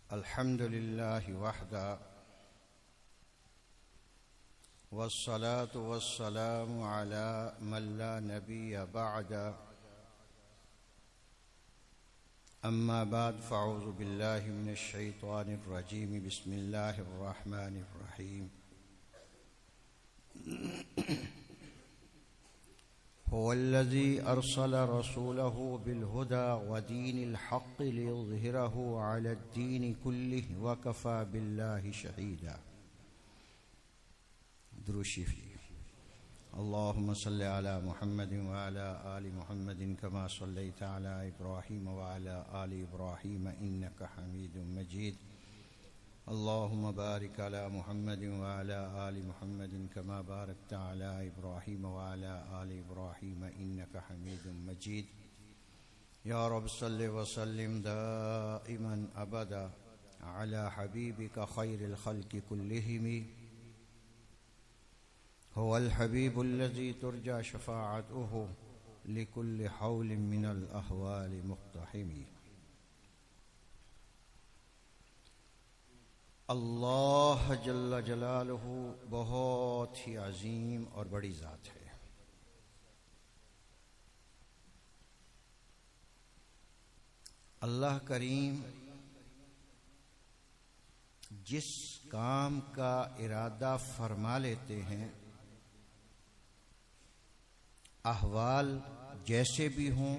الحمد لله وحده والصلاة والسلام على من لا نبي بعد أما بعد فأعوذ بالله من الشيطان الرجيم بسم الله الرحمن الرحيم هو الذي أرسل رسوله بالهدى ودين الحق ليظهره على الدين كله وكفى بالله شهيدا. درود شریف. اللهم صل على محمد وعلى آل محمد كما صليت على إبراهيم وعلى آل إبراهيم إنك حميد مجيد. اللهم بارك على محمد وعلى آل محمد كما باركت على إبراهيم وعلى آل إبراهيم إنك حميد مجيد. يا رب صل وسلم دائما أبدا على حبيبك خير الخلق كلهم. هو الحبيب الذي ترجى شفاعته لكل حول من الأهوال مقتحم. اللہ جل جلالہ بہت ہی عظیم اور بڑی ذات ہے. اللہ کریم جس کام کا ارادہ فرما لیتے ہیں، احوال جیسے بھی ہوں،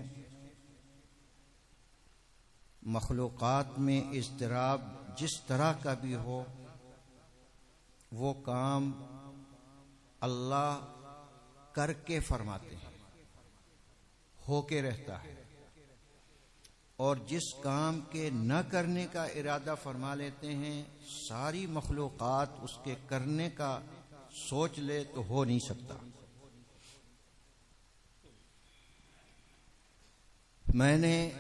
مخلوقات میں اضطراب جس طرح کا بھی ہو، وہ کام اللہ کر کے فرماتے ہیں، ہو کے رہتا ہے. اور جس کام کے نہ کرنے کا ارادہ فرما لیتے ہیں، ساری مخلوقات اس کے کرنے کا سوچ لے تو ہو نہیں سکتا. میں نے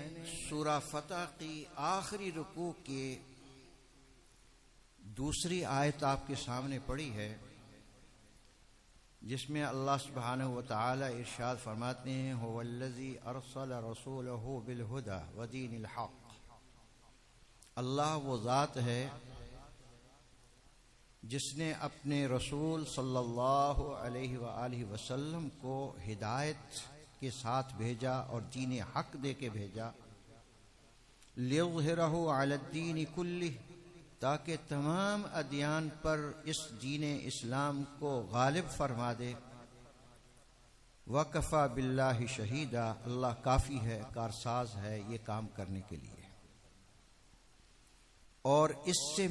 سورہ فتح کی آخری رکوع کے دوسری آیت آپ کے سامنے پڑھی ہے، جس میں اللہ سبحانہ وتعالی ارشاد فرماتے ہیں هو الذی ارسل رسولہ بالہدی ودین الحق. اللہ وہ ذات ہے جس نے اپنے رسول صلی اللہ علیہ وآلہ وسلم کو ہدایت کے ساتھ بھیجا اور دین حق دے کے بھیجا. لِيُظْهِرَهُ عَلَى الدِّينِ كُلِّهِ، تاکہ تمام ادیان پر اس دین اسلام کو غالب فرما دے. وَكَفَى بِاللَّهِ شَهِيدًا، اللہ کافی ہے، کارساز ہے یہ کام کرنے کے لیے. اور اس سے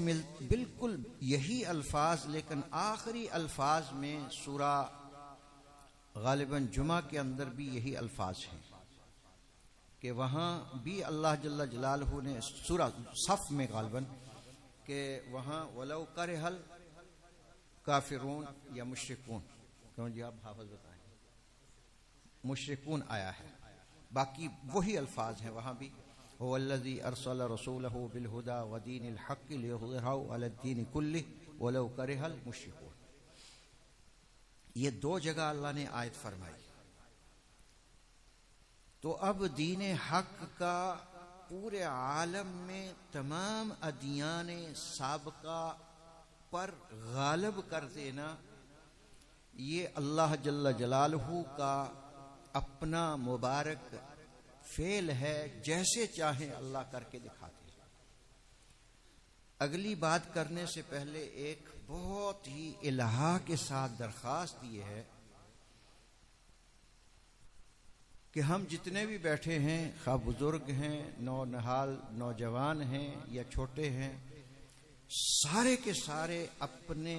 بالکل یہی الفاظ، لیکن آخری الفاظ میں سورہ غالباً جمعہ کے اندر بھی یہی الفاظ ہیں کہ وہاں بھی اللہ جل جلالہ نے سورہ صف میں غالباً کہ وہاں وَلَوْ كَرِهَ الْكَافِرُونَ یا مشرکون، کیوں جی آپ حافظ بتائیں، مشرکون آیا ہے، باقی وہی الفاظ ہیں وہاں بھی. هُوَ الَّذِي أَرْسَلَ رَسُولَهُ بِالْهُدَى وَدِينِ الْحَقِّ لِيُظْهِرَهُ عَلَى الدِّينِ كُلِّهِ وَلَوْ كَرِهَ الْمُشْرِكُونَ. یہ دو جگہ اللہ نے آیت فرمائی. تو اب دین حق کا پورے عالم میں تمام ادیان سابقہ پر غالب کر دینا، یہ اللہ جل جلالہ کا اپنا مبارک فعل ہے. جیسے چاہیں اللہ کر کے دکھاتے ہیں. اگلی بات کرنے سے پہلے ایک بہت ہی الہا کے ساتھ درخواست یہ ہے کہ ہم جتنے بھی بیٹھے ہیں، خواہ بزرگ ہیں، نونہال نوجوان ہیں یا چھوٹے ہیں، سارے کے سارے اپنے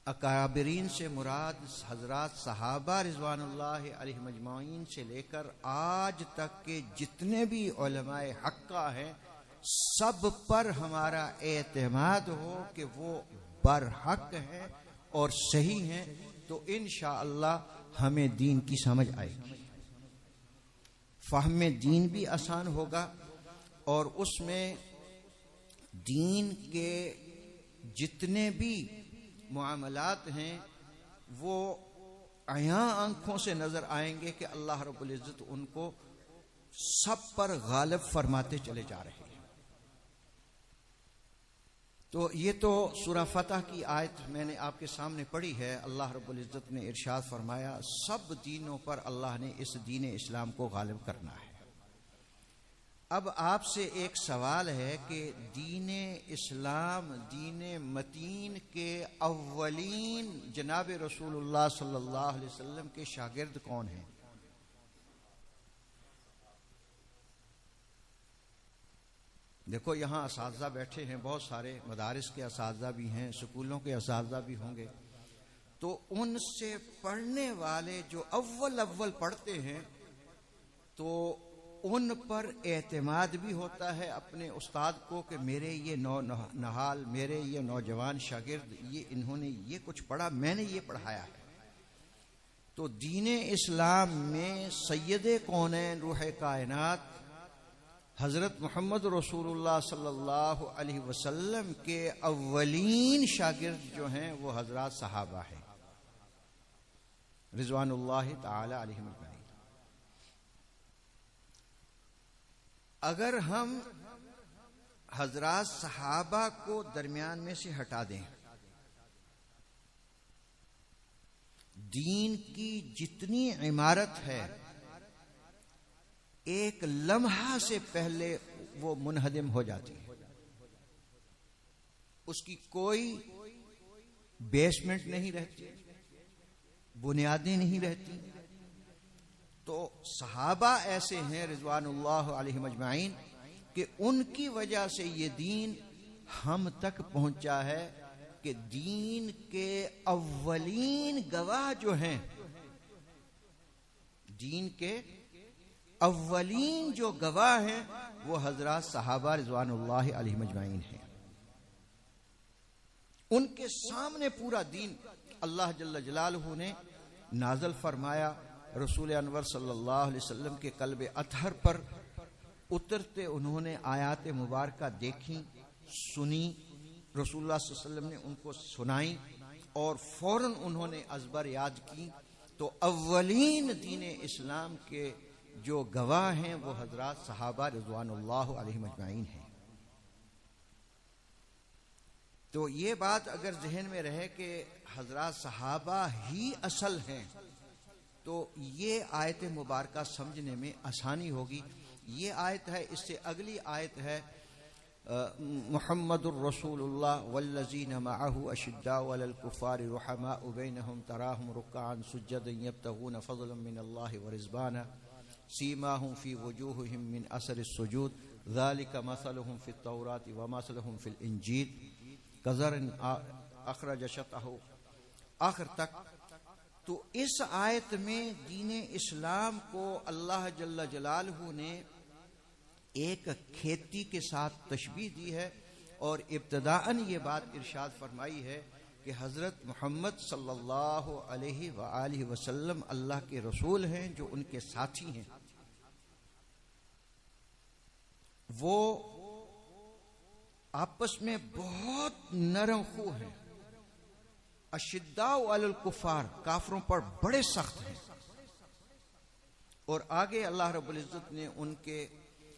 اکابرین سے مراد حضرات صحابہ رضوان اللہ علیہ مجمعین سے لے کر آج تک کے جتنے بھی علماء حقہ ہیں، سب پر ہمارا اعتماد ہو کہ وہ برحق ہیں اور صحیح ہیں، تو انشاءاللہ ہمیں دین کی سمجھ آئے گی، فہم دین بھی آسان ہوگا، اور اس میں دین کے جتنے بھی معاملات ہیں وہ عیاں آنکھوں سے نظر آئیں گے کہ اللہ رب العزت ان کو سب پر غالب فرماتے چلے جا رہے ہیں۔ تو یہ تو سورہ فتح کی آیت میں نے آپ کے سامنے پڑھی ہے۔ اللہ رب العزت نے ارشاد فرمایا سب دینوں پر اللہ نے اس دین اسلام کو غالب کرنا ہے۔ اب آپ سے ایک سوال ہے کہ دین اسلام، دین متین کے اولین جناب رسول اللہ صلی اللہ علیہ وسلم کے شاگرد کون ہیں؟ دیکھو یہاں اساتذہ بیٹھے ہیں، بہت سارے مدارس کے اساتذہ بھی ہیں، سکولوں کے اساتذہ بھی ہوں گے، تو ان سے پڑھنے والے جو اول پڑھتے ہیں تو ان پر اعتماد بھی ہوتا ہے اپنے استاد کو کہ میرے یہ نہال، میرے یہ نوجوان شاگرد، یہ انہوں نے یہ کچھ پڑھا، میں نے یہ پڑھایا ہے۔ تو دین اسلام میں سید کونین روح کائنات حضرت محمد رسول اللہ صلی اللہ علیہ وسلم کے اولین شاگرد جو ہیں وہ حضرات صحابہ ہیں رضوان اللہ تعالی علیہم اجمعین۔ اگر ہم حضرات صحابہ کو درمیان میں سے ہٹا دیں، دین کی جتنی عمارت ہے ایک لمحہ سے پہلے وہ منہدم ہو جاتی ہے، اس کی کوئی بیسمنٹ نہیں رہتی، بنیادیں نہیں رہتی۔ تو صحابہ ایسے ہیں رضوان اللہ علیہم اجمعین کہ ان کی وجہ سے یہ دین ہم تک پہنچا ہے کہ دین کے اولین گواہ جو ہیں، دین کے اولین جو گواہ ہیں وہ حضرات صحابہ رضوان اللہ علیہم اجمعین ہیں۔ ان کے سامنے پورا دین اللہ جل جلالہ نے نازل فرمایا۔ رسول انور صلی اللہ علیہ وسلم کے قلب اطہر پر اترتے انہوں نے آیات مبارکہ دیکھی، سنی، رسول اللہ صلی اللہ علیہ وسلم نے ان کو سنائی اور فوراً انہوں نے ازبر یاد کی۔ تو اولین دین اسلام کے جو گواہ ہیں وہ حضرات صحابہ رضوان اللہ علیہم اجمعین ہیں۔ تو یہ بات اگر ذہن میں رہے کہ حضرات صحابہ ہی اصل ہیں تو یہ آیت مبارکہ سمجھنے میں آسانی ہوگی۔ یہ آیت ہے، اس سے اگلی آیت ہے محمد الرسول اللہ والذین معہ اشداء علی الکفار رحماء بینہم تراہم رکعا سجدا یبتغون فضلا من اللہ ورضوانا سیماہم فی وجوہہم من اثر السجود ذالک مثلہم فی التوراۃ ومثلہم فی الانجیل کزرع اخرج شطأہ، آخر تک۔ تو اس آیت میں دین اسلام کو اللہ جل جلالہ نے ایک کھیتی کے ساتھ تشبیہ دی ہے، اور ابتداءً یہ بات ارشاد فرمائی ہے کہ حضرت محمد صلی اللہ علیہ وآلہ وسلم اللہ کے رسول ہیں جو ان کے ساتھی ہیں۔ وہ آپس میں بہت نرم خو ہیں، اشداء علی الکفار، کافروں پر بڑے سخت ہیں۔ اور آگے اللہ رب العزت نے ان کے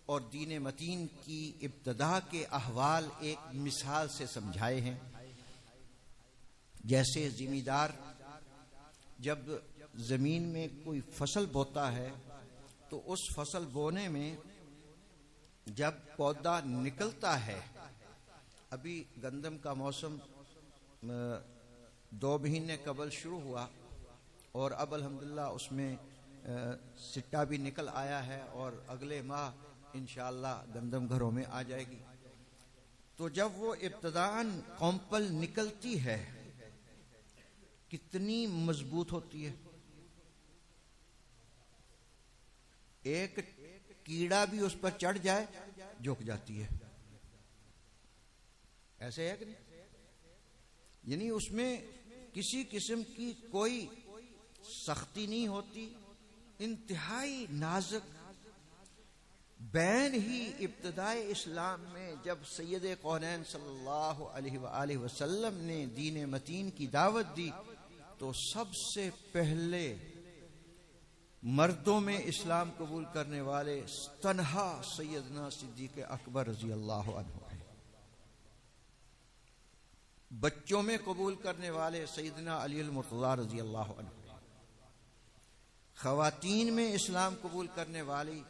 اور دین متین کی ابتدا کے احوال ایک مثال سے سمجھائے ہیں۔ جیسے زمیندار جب زمین میں کوئی فصل بوتا ہے تو اس فصل بونے میں جب پودا نکلتا ہے، ابھی گندم کا موسم 2 مہینے قبل شروع ہوا اور اب الحمدللہ اس میں سٹا بھی نکل آیا ہے اور اگلے ماہ انشاءاللہ گندم گھروں میں آ جائے گی۔ تو جب وہ ابتداءً کمپل نکلتی ہے کتنی مضبوط ہوتی ہے، ایک کیڑا بھی اس پر چڑھ جائے جھک جاتی ہے، ایسے ہے کہ نہیں؟ یعنی اس میں کسی قسم کی کوئی سختی نہیں ہوتی، انتہائی نازک۔ بین ہی ابتدائے اسلام میں جب سید کونین صلی اللہ علیہ وآلہ وسلم نے دین متین کی دعوت دی تو سب سے پہلے مردوں میں اسلام قبول کرنے والے تنہا سیدنا صدیق اکبر رضی اللہ عنہ ہیں۔ بچوں میں قبول کرنے والے سیدنا علی المرتضیٰ رضی اللہ عنہ ہیں۔ خواتین میں اسلام قبول کرنے والی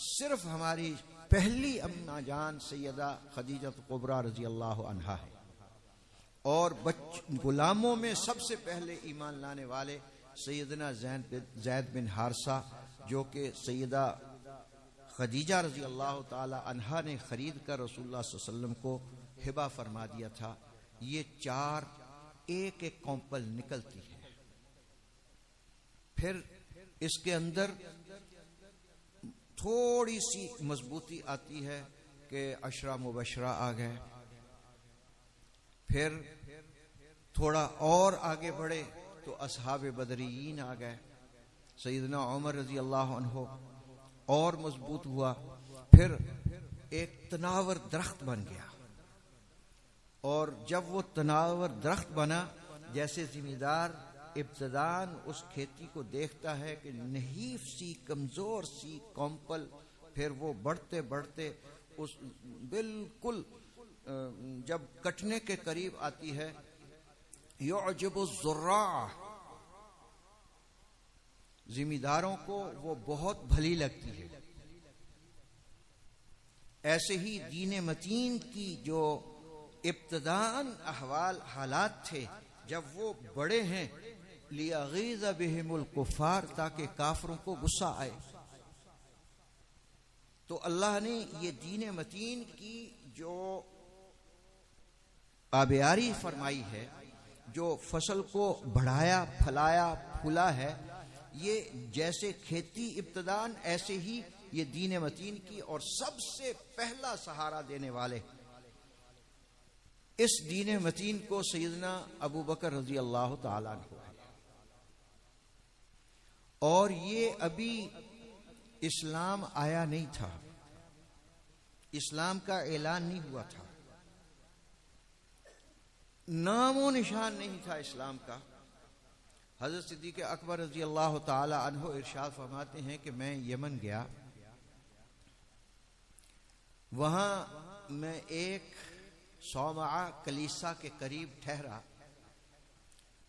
صرف ہماری پہلی اماں جان سیدہ خدیجہ کبریٰ رضی اللہ عنہا ہے، اور غلاموں میں سب سے پہلے ایمان لانے والے سیدنا زید بن حارثہ، جو کہ سیدہ خدیجہ رضی اللہ تعالی عنہا نے خرید کر رسول اللہ صلی اللہ علیہ وسلم کو ہبہ فرما دیا تھا۔ یہ چار ایک ایک کمپل نکلتی ہے۔ پھر اس کے اندر تھوڑی سی مضبوطی آتی ہے کہ عشرہ مبشرہ آ گئے، پھر تھوڑا اور آگے بڑھے تو اصحاب بدریین آ گئے، سیدنا عمر رضی اللہ عنہ اور مضبوط ہوا، پھر ایک تناور درخت بن گیا، اور جب وہ تناور درخت بنا، جیسے زمیندار ابتداً اس کھیتی کو دیکھتا ہے کہ نحیف سی کمزور سی کمپل، پھر وہ بڑھتے بڑھتے اس بالکل جب کٹنے کے قریب آتی ہے، یعجب الزراع، زمینداروں کو وہ بہت بھلی لگتی ہے۔ ایسے ہی دین متین کی جو ابتداً احوال حالات تھے، جب وہ بڑے ہیں، لیغیظ بہم الکفار، تاکہ کافروں کو غصہ آئے، تو اللہ نے یہ دین متین کی جو آبیاری فرمائی ہے، جو فصل کو بڑھایا پھلایا پھولا ہے، یہ جیسے کھیتی ابتداً ایسے ہی یہ دین متین کی، اور سب سے پہلا سہارا دینے والے اس دین متین کو سیدنا ابو بکر رضی اللہ تعالیٰ عنہ ہے، اور یہ ابھی اسلام آیا نہیں تھا، اسلام کا اعلان نہیں ہوا تھا، نام و نشان نہیں تھا اسلام کا۔ حضرت صدیق اکبر رضی اللہ تعالی عنہ ارشاد فرماتے ہیں کہ میں یمن گیا، وہاں میں ایک صومعہ کلیسا کے قریب ٹھہرا،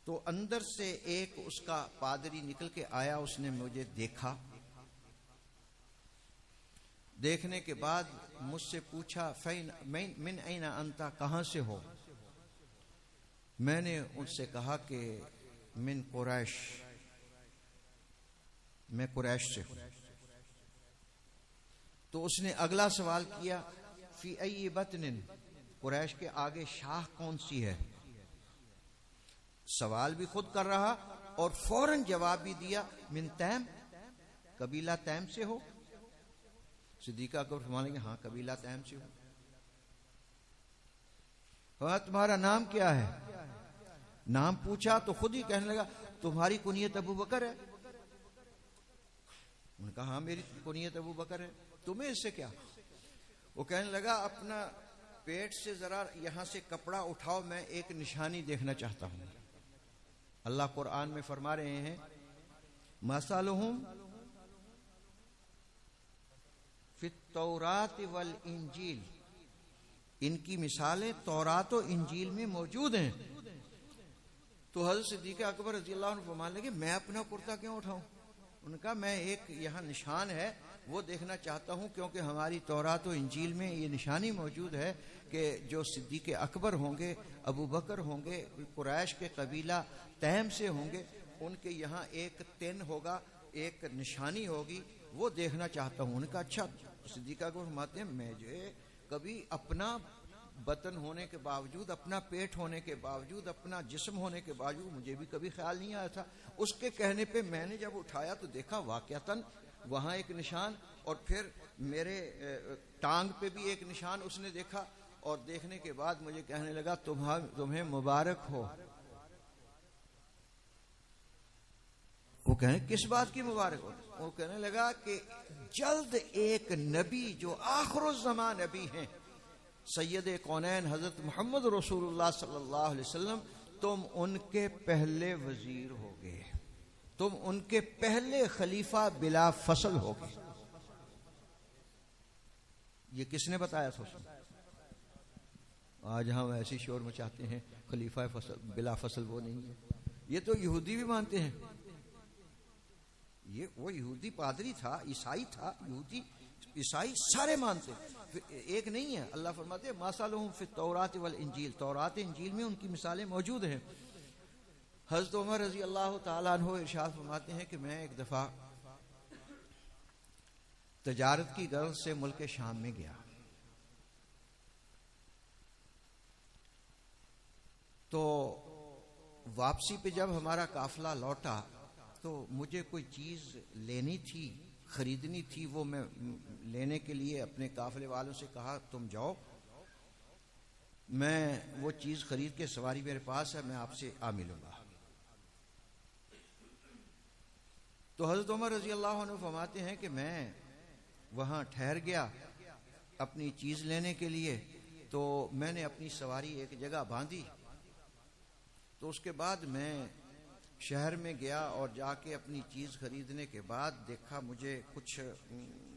تو اندر سے ایک اس کا پادری نکل کے آیا، اس نے مجھے دیکھا، دیکھنے کے بعد مجھ سے پوچھا من این انت، کہاں سے ہو؟ میں نے ان سے کہا کہ من قریش، میں قریش سے ہوں۔ تو اس نے اگلا سوال کیا، فی ای بطن، قریش کے آگے شاخ کون سی ہے؟ سوال بھی خود کر رہا اور فوراً جواب بھی دیا، من تیم، قبیلہ تیم سے ہو؟ صدیقہ کو فرمانے لگے ہاں قبیلہ تیم سے ہو۔ تمہارا نام کیا ہے؟ نام پوچھا تو خود ہی کہنے لگا تمہاری کنیت ابو بکر ہے؟ انہوں نے کہا ہاں میری کنیت ابو بکر ہے، تمہیں اس سے کیا؟ وہ کہنے لگا اپنا پیٹ سے ذرا یہاں سے کپڑا اٹھاؤ، میں ایک نشانی دیکھنا چاہتا ہوں۔ اللہ قرآن میں فرما رہے ہیں مثلہم فی التوراۃ والانجیل، ان کی مثالیں تورات و انجیل میں موجود ہیں۔ تو حضرت صدیق اکبر رضی اللہ عنہ فرمانے لگے میں اپنا کرتا کیوں اٹھاؤں؟ انہوں نے کہا میں ایک یہاں نشان ہے وہ دیکھنا چاہتا ہوں، کیونکہ ہماری تورات و انجیل میں یہ نشانی موجود ہے کہ جو صدیق اکبر ہوں گے، ابو بکر ہوں گے، قریش کے قبیلہ تیم سے ہوں گے، ان کے یہاں ایک تن ہوگا، ایک نشانی ہوگی، وہ دیکھنا چاہتا ہوں۔ انہوں نے کہا اچھا۔ صدیق اکبر فرماتے ہیں میں جو کبھی اپنا بطن ہونے کے باوجود، اپنا پیٹ ہونے کے باوجود، اپنا جسم ہونے کے باوجود مجھے بھی کبھی خیال نہیں آیا تھا۔ اس کے کہنے پہ میں نے جب اٹھایا تو دیکھا واقعتاً وہاں ایک نشان، اور پھر میرے ٹانگ پہ بھی ایک نشان اس نے دیکھا، اور دیکھنے کے بعد مجھے کہنے لگا تمہیں مبارک ہو۔ وہ کہنے کس بات کی مبارک ہو؟ وہ کہنے لگا کہ جلد ایک نبی جو آخر الزمان نبی ہیں، سید کونین حضرت محمد رسول اللہ صلی اللہ علیہ وسلم، تم ان کے پہلے وزیر ہوگے۔ تم ان کے پہلے خلیفہ بلا فصل ہوگے. یہ کس نے بتایا تھا اس نے؟ آج ہم ایسی شور مچاتے ہیں خلیفہ بلا فصل وہ نہیں ہے. یہ تو یہودی بھی مانتے ہیں. یہ وہ یہودی پادری تھا، عیسائی تھا، یہودی عیسائی سارے مانتے. ایک نہیں ہے. اللہ فرماتے ہیں مَثَلُهُمْ فِي التَّوْرَاةِ وَالْإِنْجِيلِ، تورات انجیل میں ان کی مثالیں موجود ہیں. حضرت عمر رضی اللہ تعالیٰ عنہ ارشاد فرماتے ہیں کہ میں ایک دفعہ تجارت کی غرض سے ملک شام میں گیا، تو واپسی پہ جب ہمارا قافلہ لوٹا تو مجھے کوئی چیز لینی تھی، خریدنی تھی. وہ میں لینے کے لیے اپنے قافلے والوں سے کہا تم جاؤ، میں وہ چیز خرید کے سواری میرے پاس ہے، میں آپ سے آ ملوں گا. تو حضرت عمر رضی اللہ عنہ فرماتے ہیں کہ میں وہاں ٹھہر گیا اپنی چیز لینے کے لیے. تو میں نے اپنی سواری ایک جگہ باندھی، تو اس کے بعد میں شہر میں گیا اور جا کے اپنی چیز خریدنے کے بعد دیکھا مجھے کچھ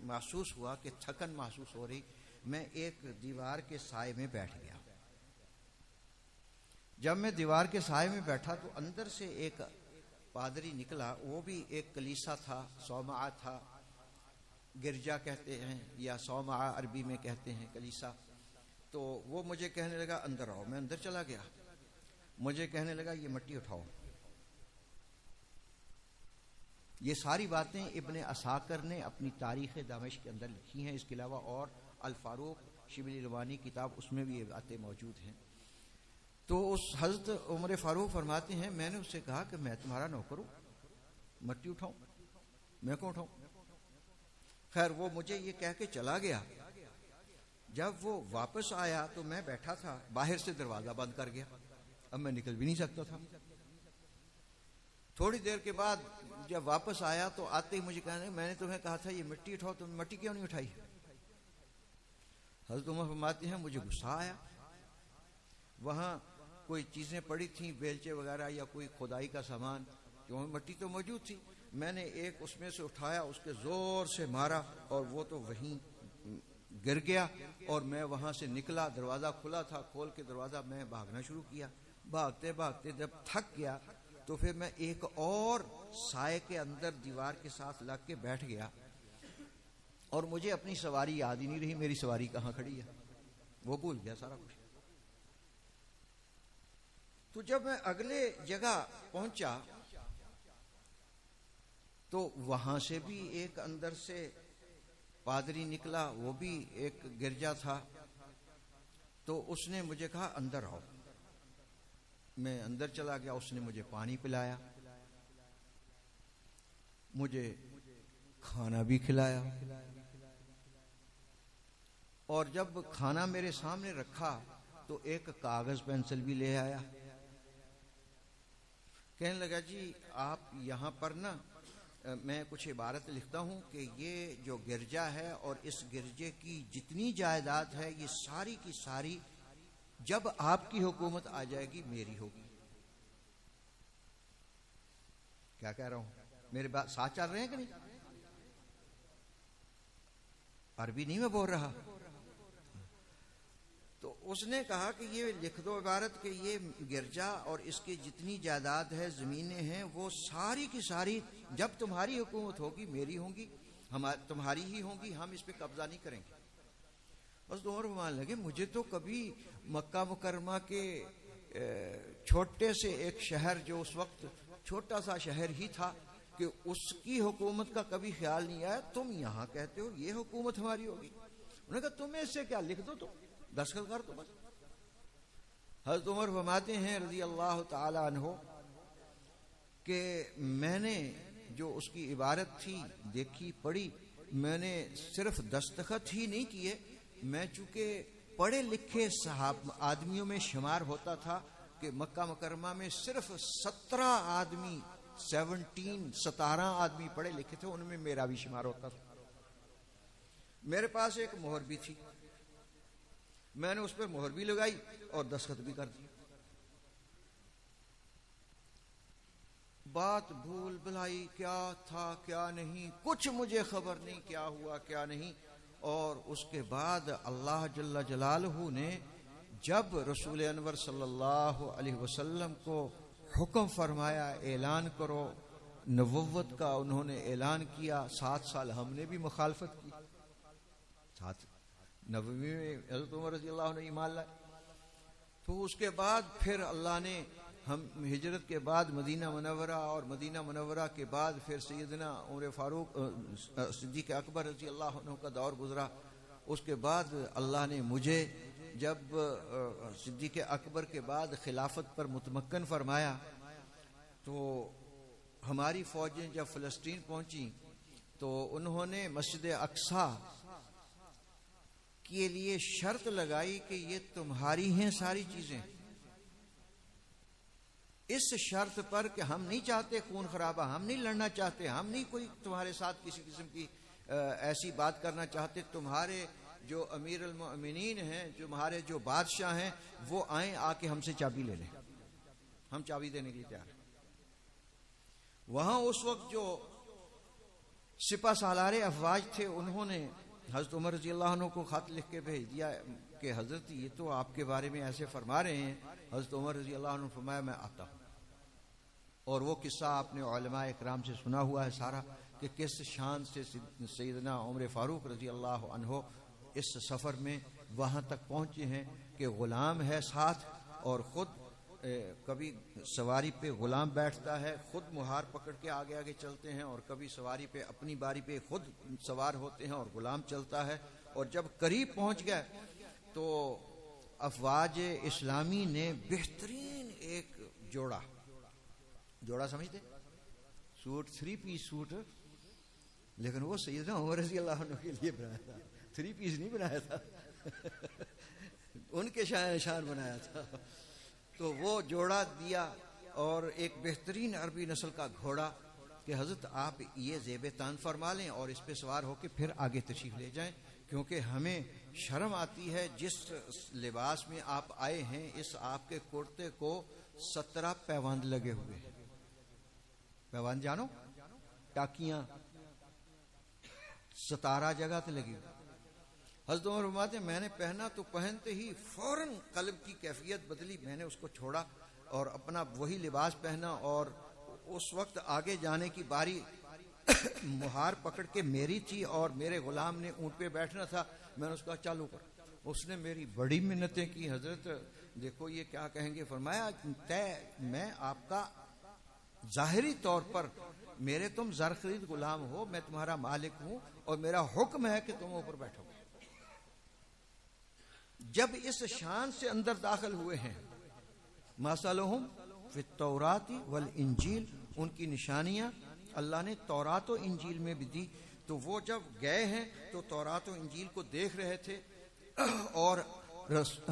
محسوس ہوا کہ تھکن محسوس ہو رہی. میں ایک دیوار کے سائے میں بیٹھ گیا. جب میں دیوار کے سائے میں بیٹھا تو اندر سے ایک پادری نکلا. وہ بھی ایک کلیسا تھا، صومعہ تھا، گرجا کہتے ہیں یا صومعہ عربی میں کہتے ہیں کلیسا. تو وہ مجھے کہنے لگا اندر آؤ. میں اندر چلا گیا. مجھے کہنے لگا یہ مٹی اٹھاؤ. یہ ساری باتیں ابن عساکر نے اپنی تاریخ دمشق کے اندر لکھی ہیں. اس کے علاوہ اور الفاروق شبلی روانی کتاب، اس میں بھی یہ باتیں موجود ہیں. تو اس حضرت عمر فاروق فرماتے ہیں میں نے اس سے کہا کہ میں تمہارا نوکر ہوں، مٹی اٹھاؤں، میں کون اٹھاؤں. خیر وہ مجھے یہ کہہ کے چلا گیا. جب وہ واپس آیا تو میں بیٹھا تھا، باہر سے دروازہ بند کر گیا. اب میں نکل بھی نہیں سکتا تھا. تھوڑی دیر کے بعد جب واپس آیا تو آتے ہی مجھے کہنے میں نے تمہیں کہا تھا یہ مٹی اٹھاؤ، تم نے مٹی کیوں نہیں اٹھائی؟ حضرت عمر فرماتے ہیں مجھے غصہ آیا. وہاں کوئی چیزیں پڑی تھیں، بیلچے وغیرہ یا کوئی کھدائی کا سامان، کیونکہ مٹی تو موجود تھی. میں نے ایک اس میں سے اٹھایا، اس کے زور سے مارا اور وہ تو وہیں گر گیا. اور میں وہاں سے نکلا، دروازہ کھلا تھا، کھول کے دروازہ میں بھاگنا شروع کیا. بھاگتے بھاگتے جب تھک گیا تو پھر میں ایک اور سائے کے اندر دیوار کے ساتھ لگ کے بیٹھ گیا. اور مجھے اپنی سواری یاد ہی نہیں رہی، میری سواری کہاں کھڑی ہے، وہ بھول گیا سارا کچھ. تو جب میں اگلے جگہ پہنچا تو وہاں سے بھی ایک اندر سے پادری نکلا، وہ بھی ایک گرجا تھا. تو اس نے مجھے کہا اندر آؤ. میں اندر چلا گیا. اس نے مجھے پانی پلایا، مجھے کھانا بھی کھلایا. اور جب کھانا میرے سامنے رکھا تو ایک کاغذ پینسل بھی لے آیا. کہنے لگا جی آپ یہاں پر نا میں کچھ عبارت لکھتا ہوں کہ یہ جو گرجا ہے اور اس گرجے کی جتنی جائیداد ہے یہ ساری کی ساری جب آپ کی حکومت آ جائے گی میری ہوگی. کیا کہہ رہا ہوں؟ میرے بات ساتھ چل رہے ہیں کہ نہیں؟ عربی نہیں میں بول رہا. تو اس نے کہا کہ یہ لکھ دو عبارت کہ یہ گرجا اور اس کی جتنی جائیداد ہے، زمینیں ہیں، وہ ساری کی ساری جب تمہاری حکومت ہوگی میری ہوں گی، تمہاری ہی ہوں گی، ہم اس پہ قبضہ نہیں کریں گے. بس عمر مان لگے مجھے تو کبھی مکہ مکرمہ کے چھوٹے سے ایک شہر جو اس وقت چھوٹا سا شہر ہی تھا کہ اس کی حکومت کا کبھی خیال نہیں آیا. تم یہاں کہتے ہو یہ حکومت ہماری ہوگی. انہوں نے کہا تمہیں اس سے کیا، لکھ دو تو دستخط کر دو بس. حضرت عمر فرماتے ہیں رضی اللہ تعالی عنہ کہ میں نے جو اس کی عبارت تھی دیکھی پڑھی، میں نے صرف دستخط ہی نہیں کیے، میں چونکہ پڑھے لکھے صحابہ آدمیوں میں شمار ہوتا تھا کہ مکہ مکرمہ میں صرف 17 آدمی 17 آدمی پڑھے لکھے تھے، ان میں میرا بھی شمار ہوتا تھا. میرے پاس ایک مہر بھی تھی، میں نے اس پر مہر بھی لگائی اور دستخط بھی کر دی. بات بھول بھلائی، کیا تھا کیا نہیں، کچھ مجھے خبر نہیں کیا ہوا کیا نہیں۔ اور اس کے بعد اللہ جل جلالہ نے جب رسول انور صلی اللہ علیہ وسلم کو حکم فرمایا اعلان کرو نبوت کا، انہوں نے اعلان کیا، 7 سال ہم نے بھی مخالفت کی، 7 نبوی میں حضرت عمر رضی اللہ عنہ ایمان لائے۔ تو اس کے بعد پھر اللہ نے ہم ہجرت کے بعد مدینہ منورہ، اور مدینہ منورہ کے بعد پھر سیدنا عمر فاروق صدیق اکبر رضی اللہ عنہ کا دور گزرا۔ اس کے بعد اللہ نے مجھے جب صدیق اکبر کے بعد خلافت پر متمکن فرمایا، تو ہماری فوجیں جب فلسطین پہنچی تو انہوں نے مسجد اقصی کے لیے شرط لگائی کہ یہ تمہاری ہیں ساری چیزیں، اس شرط پر کہ ہم نہیں چاہتے خون خرابہ، ہم نہیں لڑنا چاہتے، ہم نہیں کوئی تمہارے ساتھ کسی قسم کی ایسی بات کرنا چاہتے، تمہارے جو امیر المؤمنین ہیں، جو ہمارے جو بادشاہ ہیں، وہ آئیں آ کے ہم سے چابی لے لیں، ہم چابی دینے کے لیے تیار ہیں۔ وہاں اس وقت جو سپہ سالار افواج تھے، انہوں نے حضرت عمر رضی اللہ عنہ کو خط لکھ کے بھیج دیا کہ حضرت یہ تو آپ کے بارے میں ایسے فرما رہے ہیں۔ حضرت عمر رضی اللہ عنہ نے فرمایا میں آتا ہوں۔ اور وہ قصہ آپ نے علماء اکرام سے سنا ہوا ہے سارا، کہ کس شان سے سیدنا عمر فاروق رضی اللہ عنہ اس سفر میں وہاں تک پہنچے ہیں کہ غلام ہے ساتھ، اور خود کبھی سواری پہ غلام بیٹھتا ہے، خود مہار پکڑ کے آگے آگے چلتے ہیں، اور کبھی سواری پہ اپنی باری پہ خود سوار ہوتے ہیں اور غلام چلتا ہے۔ اور جب قریب پہنچ گئے تو افواج اسلامی نے بہترین ایک جوڑا سمجھتے سوٹ، 3 پیس سوٹ، لیکن وہ سیدنا عمر رضی اللہ عنہ کے لیے بنایا تھا، 3 پیس نہیں بنایا تھا، ان کے شان بنایا تھا۔ تو وہ جوڑا دیا، اور ایک بہترین عربی نسل کا گھوڑا کہ حضرت آپ یہ زیب تان فرما لیں اور اس پہ سوار ہو کے پھر آگے تشریف لے جائیں، کیونکہ ہمیں شرم آتی ہے جس لباس میں آپ آئے ہیں، اس آپ کے کرتے کو 17 پیوند لگے ہوئے ہیں۔ پیوند جانو؟ ٹاکیاں 17 جگہ تے لگی ہوئی۔ حضرت عمر فرماتے ہیں میں نے پہنا تو پہنتے ہی فوراً قلب کی کیفیت بدلی، میں نے اس کو چھوڑا اور اپنا وہی لباس پہنا، اور اس وقت آگے جانے کی باری مہار پکڑ کے میری تھی، اور میرے غلام نے اونٹ پہ بیٹھنا تھا، میں نے اس کا چالو کر، اس نے میری بڑی منتیں کی، حضرت دیکھو یہ کیا کہیں گے، فرمایا میں آپ کا ظاہری طور پر میرے تم زر خرید غلام ہو، میں تمہارا مالک ہوں، اور میرا حکم ہے کہ تم اوپر بیٹھو۔ جب اس شان سے اندر داخل ہوئے ہیں، مثلہم فی التوراۃ والانجیل، ان کی نشانیاں اللہ نے تورات و انجیل میں بھی دی، تو وہ جب گئے ہیں تو تورات و انجیل کو دیکھ رہے تھے، اور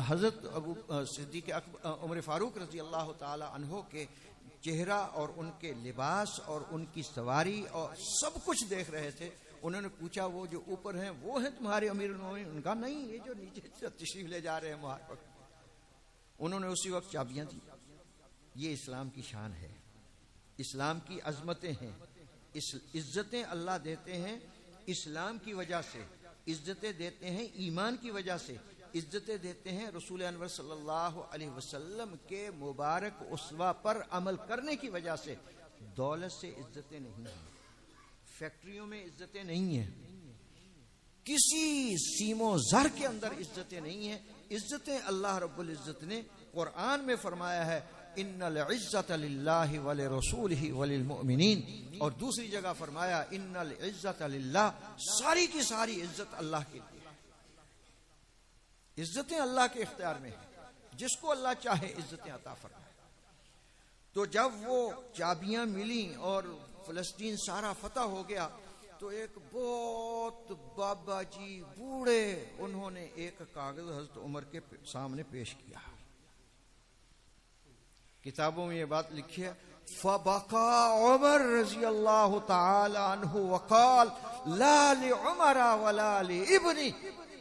حضرت صدیق عمر فاروق رضی اللہ تعالی عنہ کے چہرہ اور ان کے لباس اور ان کی سواری اور سب کچھ دیکھ رہے تھے۔ انہوں نے پوچھا وہ جو اوپر ہیں وہ ہیں تمہارے امیر المومنین؟ ان کا نہیں، یہ جو نیچے تشریف لے جا رہے ہیں مہار پر۔ انہوں نے اسی وقت چابیاں دی۔ یہ اسلام کی شان ہے، اسلام کی عظمتیں ہیں، عزتیں اللہ دیتے ہیں اسلام کی وجہ سے، عزتیں دیتے ہیں ایمان کی وجہ سے، عزتیں دیتے ہیں رسول انور صلی اللہ علیہ وسلم کے مبارک اسوہ پر عمل کرنے کی وجہ سے۔ دولت سے عزتیں نہیں ہیں، فیکٹریوں میں عزتیں نہیں ہیں، کسی سیم و زر کے اندر عزتیں نہیں ہیں۔ عزتیں اللہ رب العزت نے قرآن میں فرمایا ہے ان العزت للہ ولرسولہ وللمؤمنین، اور دوسری جگہ فرمایا ان العزت للہ، ساری کی ساری عزت اللہ کے لیے ہے۔ عزتیں اللہ کے اختیار میں ہیں، جس کو اللہ چاہے عزتیں عطا فرمائے۔ تو جب وہ چابیاں ملیں اور فلسطین سارا فتح ہو گیا، تو ایک بہت بابا جی بوڑھے انہوں نے ایک کاغذ حضرت عمر کے سامنے پیش کیا۔ کتابوں میں یہ بات لکھی ہے فَبَقَى عمر رضی اللہ تعالی عنہ وقال لا لعمر ولا لابنی،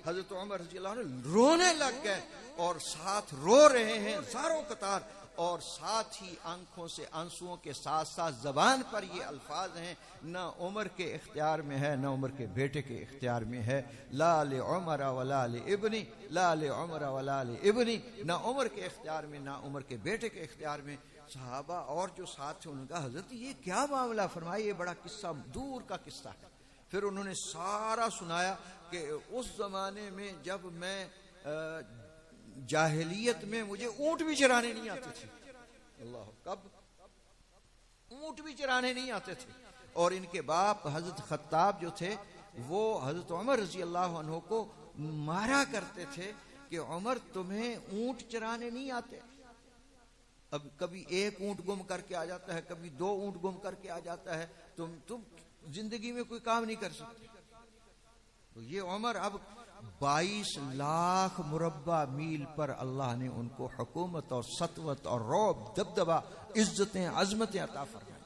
حضرت عمر رضی اللہ عنہ رونے لگ گئے اور ساتھ رو رہے ہیں زاروں قطار، اور ساتھ ہی آنکھوں سے آنسوؤں کے ساتھ ساتھ زبان پر یہ الفاظ ہیں، نہ عمر کے اختیار میں ہے نہ عمر کے بیٹے کے اختیار میں ہے، لا لعمر ولا لابنی، لا لعمر ولا لابنی، نہ عمر کے اختیار میں نہ عمر کے بیٹے کے اختیار میں۔ صحابہ اور جو ساتھ تھے انہوں نے کہا حضرت یہ کیا معاملہ، فرمایا یہ بڑا قصہ دور کا قصہ ہے۔ پھر انہوں نے سارا سنایا کہ اس زمانے میں جب میں جاہلیت میں مجھے اونٹ بھی چرانے نہیں آتے تھے، اللہ کب اونٹ بھی چرانے نہیں آتے تھے، اور ان کے باپ حضرت خطاب جو تھے وہ حضرت عمر رضی اللہ عنہ کو مارا کرتے تھے کہ عمر تمہیں اونٹ چرانے نہیں آتے۔ اب کبھی ایک اونٹ گم کر کے آ جاتا ہے، کبھی 2 اونٹ گم کر کے آ جاتا ہے، تم زندگی میں کوئی کام نہیں کر سکتے۔ تو یہ عمر اب 22 لاکھ مربع میل پر اللہ نے ان کو حکومت اور سطوت اور رعب، دبدبہ، عزتیں، عظمتیں عطا فرمائی۔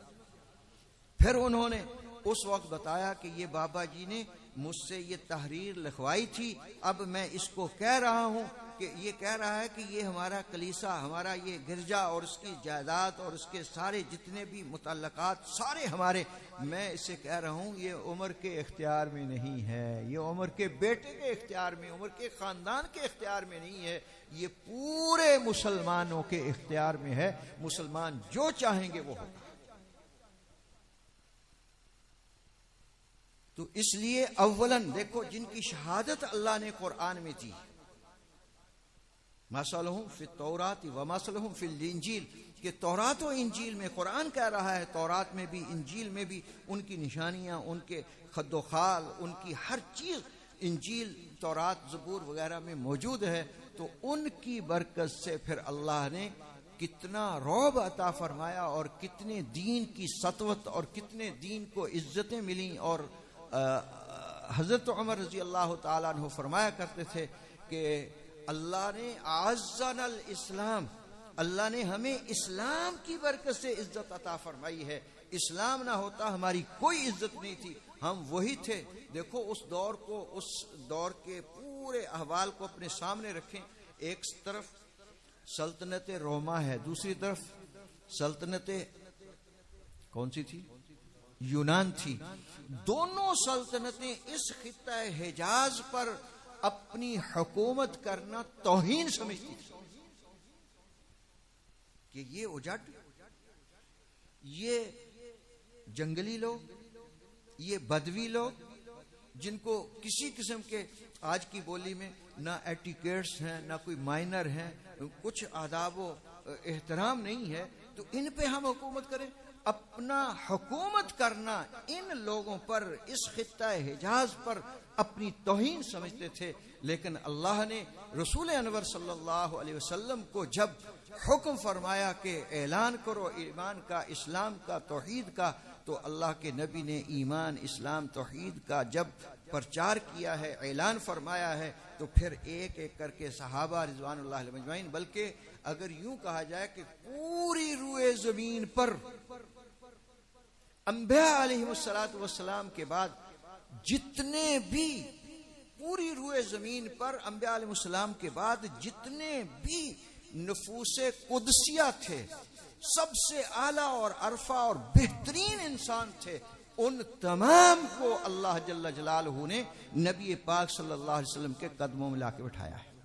پھر انہوں نے اس وقت بتایا کہ یہ بابا جی نے مجھ سے یہ تحریر لکھوائی تھی، اب میں اس کو کہہ رہا ہوں کہ یہ کہہ رہا ہے کہ یہ ہمارا کلیسا، ہمارا یہ گرجا اور اس کی جائیداد اور اس کے سارے جتنے بھی متعلقات سارے ہمارے، میں اسے کہہ رہا ہوں یہ عمر کے اختیار میں نہیں ہے، یہ عمر کے بیٹے کے اختیار میں، عمر کے خاندان کے اختیار میں نہیں ہے، یہ پورے مسلمانوں کے اختیار میں ہے، مسلمان جو چاہیں گے وہ ہوگا۔ تو اس لیے اولاً دیکھو جن کی شہادت اللہ نے قرآن میں دی، مثلہم فی التوراۃ ومثلہم فی الانجیل، کہ تورات و انجیل میں قرآن کہہ رہا ہے، تورات میں بھی انجیل میں بھی ان کی نشانیاں، ان کے خد و خال، ان کی ہر چیز انجیل، تورات، زبور وغیرہ میں موجود ہے۔ تو ان کی برکت سے پھر اللہ نے کتنا رعب عطا فرمایا اور کتنے دین کی سطوت اور کتنے دین کو عزتیں ملیں۔ اور حضرت عمر رضی اللہ تعالیٰ عنہ فرمایا کرتے تھے کہ اللہ نے اعزنا الاسلام، اللہ نے ہمیں اسلام کی برکت سے عزت عطا فرمائی ہے، اسلام نہ ہوتا ہماری کوئی عزت نہیں تھی، ہم وہی تھے۔ دیکھو اس دور کو، اس دور کے پورے احوال کو اپنے سامنے رکھیں، ایک طرف سلطنت روما ہے، دوسری طرف سلطنت کون سی تھی؟ یونان تھی۔ دونوں سلطنتیں اس خطہ حجاز پر اپنی حکومت کرنا توہین سمجھتی تھی کہ یہ اجٹ، یہ جنگلی لوگ، یہ بدوی لوگ جن کو کسی قسم کے آج کی بولی میں نہ ایٹیکیٹس ہیں، نہ کوئی مائنر ہیں، کچھ آداب و احترام نہیں ہے، تو ان پہ ہم حکومت کریں۔ اپنا حکومت کرنا ان لوگوں پر، اس خطہ حجاز پر اپنی توہین سمجھتے تھے، لیکن اللہ نے رسول انور صلی اللہ علیہ وسلم کو جب حکم فرمایا کہ اعلان کرو ایمان کا، اسلام کا، توحید کا، تو اللہ کے نبی نے ایمان، اسلام، توحید کا جب پرچار کیا ہے، اعلان فرمایا ہے، تو پھر ایک ایک کر کے صحابہ رضوان اللہ علیہ مجمعین، بلکہ اگر یوں کہا جائے کہ پوری روئے زمین پر انبیاء علیہ السلام کے بعد جتنے بھی، پوری روئے زمین پر انبیاء علیہ السلام کے بعد جتنے بھی نفوس قدسیہ تھے، سب سے اعلیٰ اور عرفہ اور بہترین انسان تھے، ان تمام کو اللہ جل جلالہ نے نبی پاک صلی اللہ علیہ وسلم کے قدموں میں لا کے بٹھایا ہے۔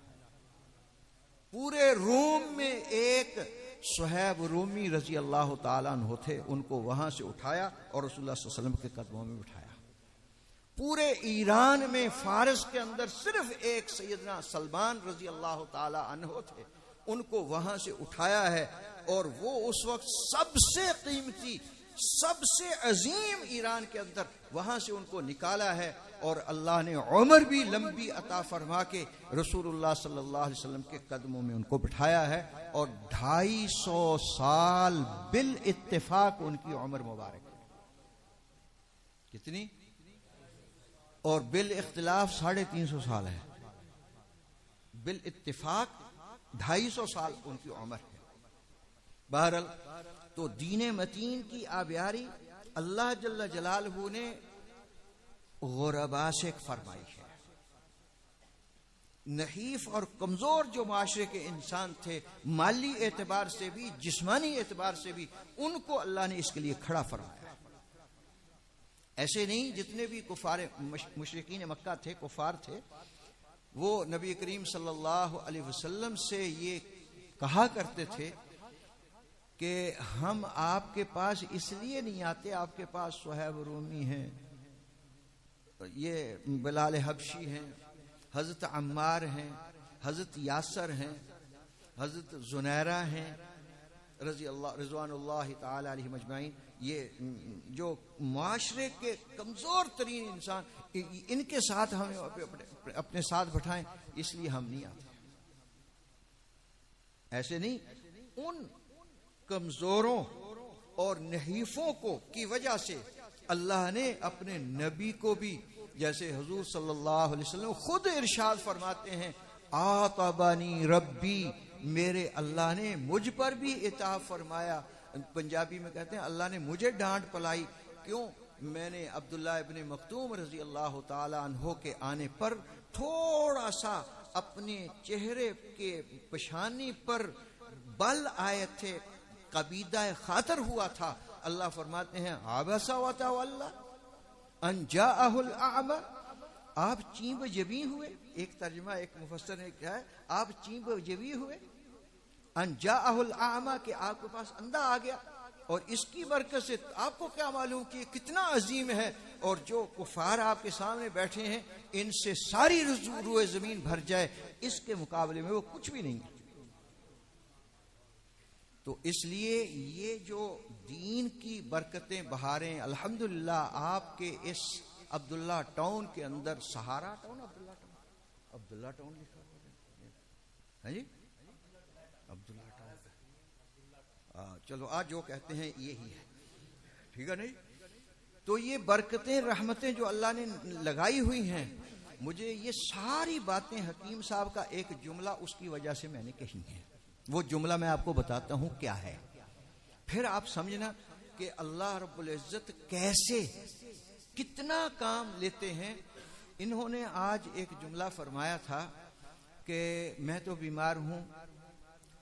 پورے روم میں ایک صہیب رومی رضی اللہ تعالیٰ عنہ تھے، ان کو وہاں سے اٹھایا اور رسول اللہ صلی اللہ علیہ وسلم کے قدموں میں بٹھایا۔ پورے ایران میں، فارس کے اندر صرف ایک سیدنا سلمان رضی اللہ تعالیٰ عنہ تھے، ان کو وہاں سے اٹھایا ہے، اور وہ اس وقت سب سے قیمتی، سب سے عظیم ایران کے اندر وہاں سے ان کو نکالا ہے، اور اللہ نے عمر بھی لمبی عطا فرما کے رسول اللہ صلی اللہ علیہ وسلم کے قدموں میں ان کو بٹھایا ہے، اور 250 سال بالاتفاق ان کی عمر مبارک ہے۔ کتنی؟ اور بالاختلاف 350 سال ہے، بالاتفاق 250 سال ان کی عمر ہے۔ بہرحال تو دین متین کی آبیاری اللہ جل جلالہ نے غربا سے فرمائی ہے۔ نحیف اور کمزور جو معاشرے کے انسان تھے، مالی اعتبار سے بھی جسمانی اعتبار سے بھی، ان کو اللہ نے اس کے لیے کھڑا فرمایا۔ ایسے نہیں، جتنے بھی کفار مشرکین مکہ تھے، کفار تھے، وہ نبی کریم صلی اللہ علیہ وسلم سے یہ کہا کرتے تھے کہ ہم آپ کے پاس اس لیے نہیں آتے، آپ کے پاس صہیب رومی ہیں، یہ بلال حبشی ہیں، حضرت عمار ہیں، حضرت یاسر ہیں، حضرت زنیرہ ہیں، رضوان اللہ تعالی علیہم اجمعین، یہ جو معاشرے کے کمزور ترین انسان، ان کے ساتھ ہمیں اپنے ساتھ بٹھائیں، اس لیے ہم نہیں آتے۔ ایسے نہیں، ان کمزوروں اور نحیفوں کو کی وجہ سے اللہ نے اپنے نبی کو بھی، جیسے حضور صلی اللہ علیہ وسلم خود ارشاد فرماتے ہیں، آتبانی ربی، میرے اللہ نے مجھ پر بھی عتاب فرمایا۔ پنجابی میں کہتے ہیں اللہ نے مجھے ڈانٹ پلائی، کیوں؟ میں نے عبداللہ ابن مکتوم رضی اللہ تعالی عنہ کے آنے پر تھوڑا سا اپنے چہرے کے پیشانی پر بل آئے تھے، قبیضہ خاطر ہوا تھا۔ اللہ فرماتے ہیں عبس وتولی ان جاءہ الاعمی، آپ چیب جبیں ہوئے، ایک ترجمہ ایک مفسر نے کہا ہے آپ چیب جبیں ہوئے، ان جاءہ الاعمی، کہ آپ کے پاس اندھا آ گیا، اور اس کی برکت سے آپ کو کیا معلوم کہ یہ کتنا عظیم ہے، اور جو کفار آپ کے سامنے بیٹھے ہیں ان سے ساری روئے زمین بھر جائے، اس کے مقابلے میں وہ کچھ بھی نہیں ہے۔ تو اس لیے یہ جو دین کی برکتیں بہاریں، الحمدللہ آپ کے اس عبداللہ ٹاؤن کے اندر، سہارا ٹاؤن، عبداللہ ٹاؤن لکھا ہوا ہے جی، عبداللہ ٹاؤن، چلو آج جو کہتے ہیں یہی ہے، ٹھیک ہے نہیں؟ تو یہ برکتیں رحمتیں جو اللہ نے لگائی ہوئی ہیں، مجھے یہ ساری باتیں حکیم صاحب کا ایک جملہ اس کی وجہ سے میں نے کہی ہیں، وہ جملہ میں آپ کو بتاتا ہوں کیا ہے، پھر آپ سمجھنا کہ اللہ رب العزت کیسے کتنا کام لیتے ہیں۔ انہوں نے آج ایک جملہ فرمایا تھا کہ میں تو بیمار ہوں،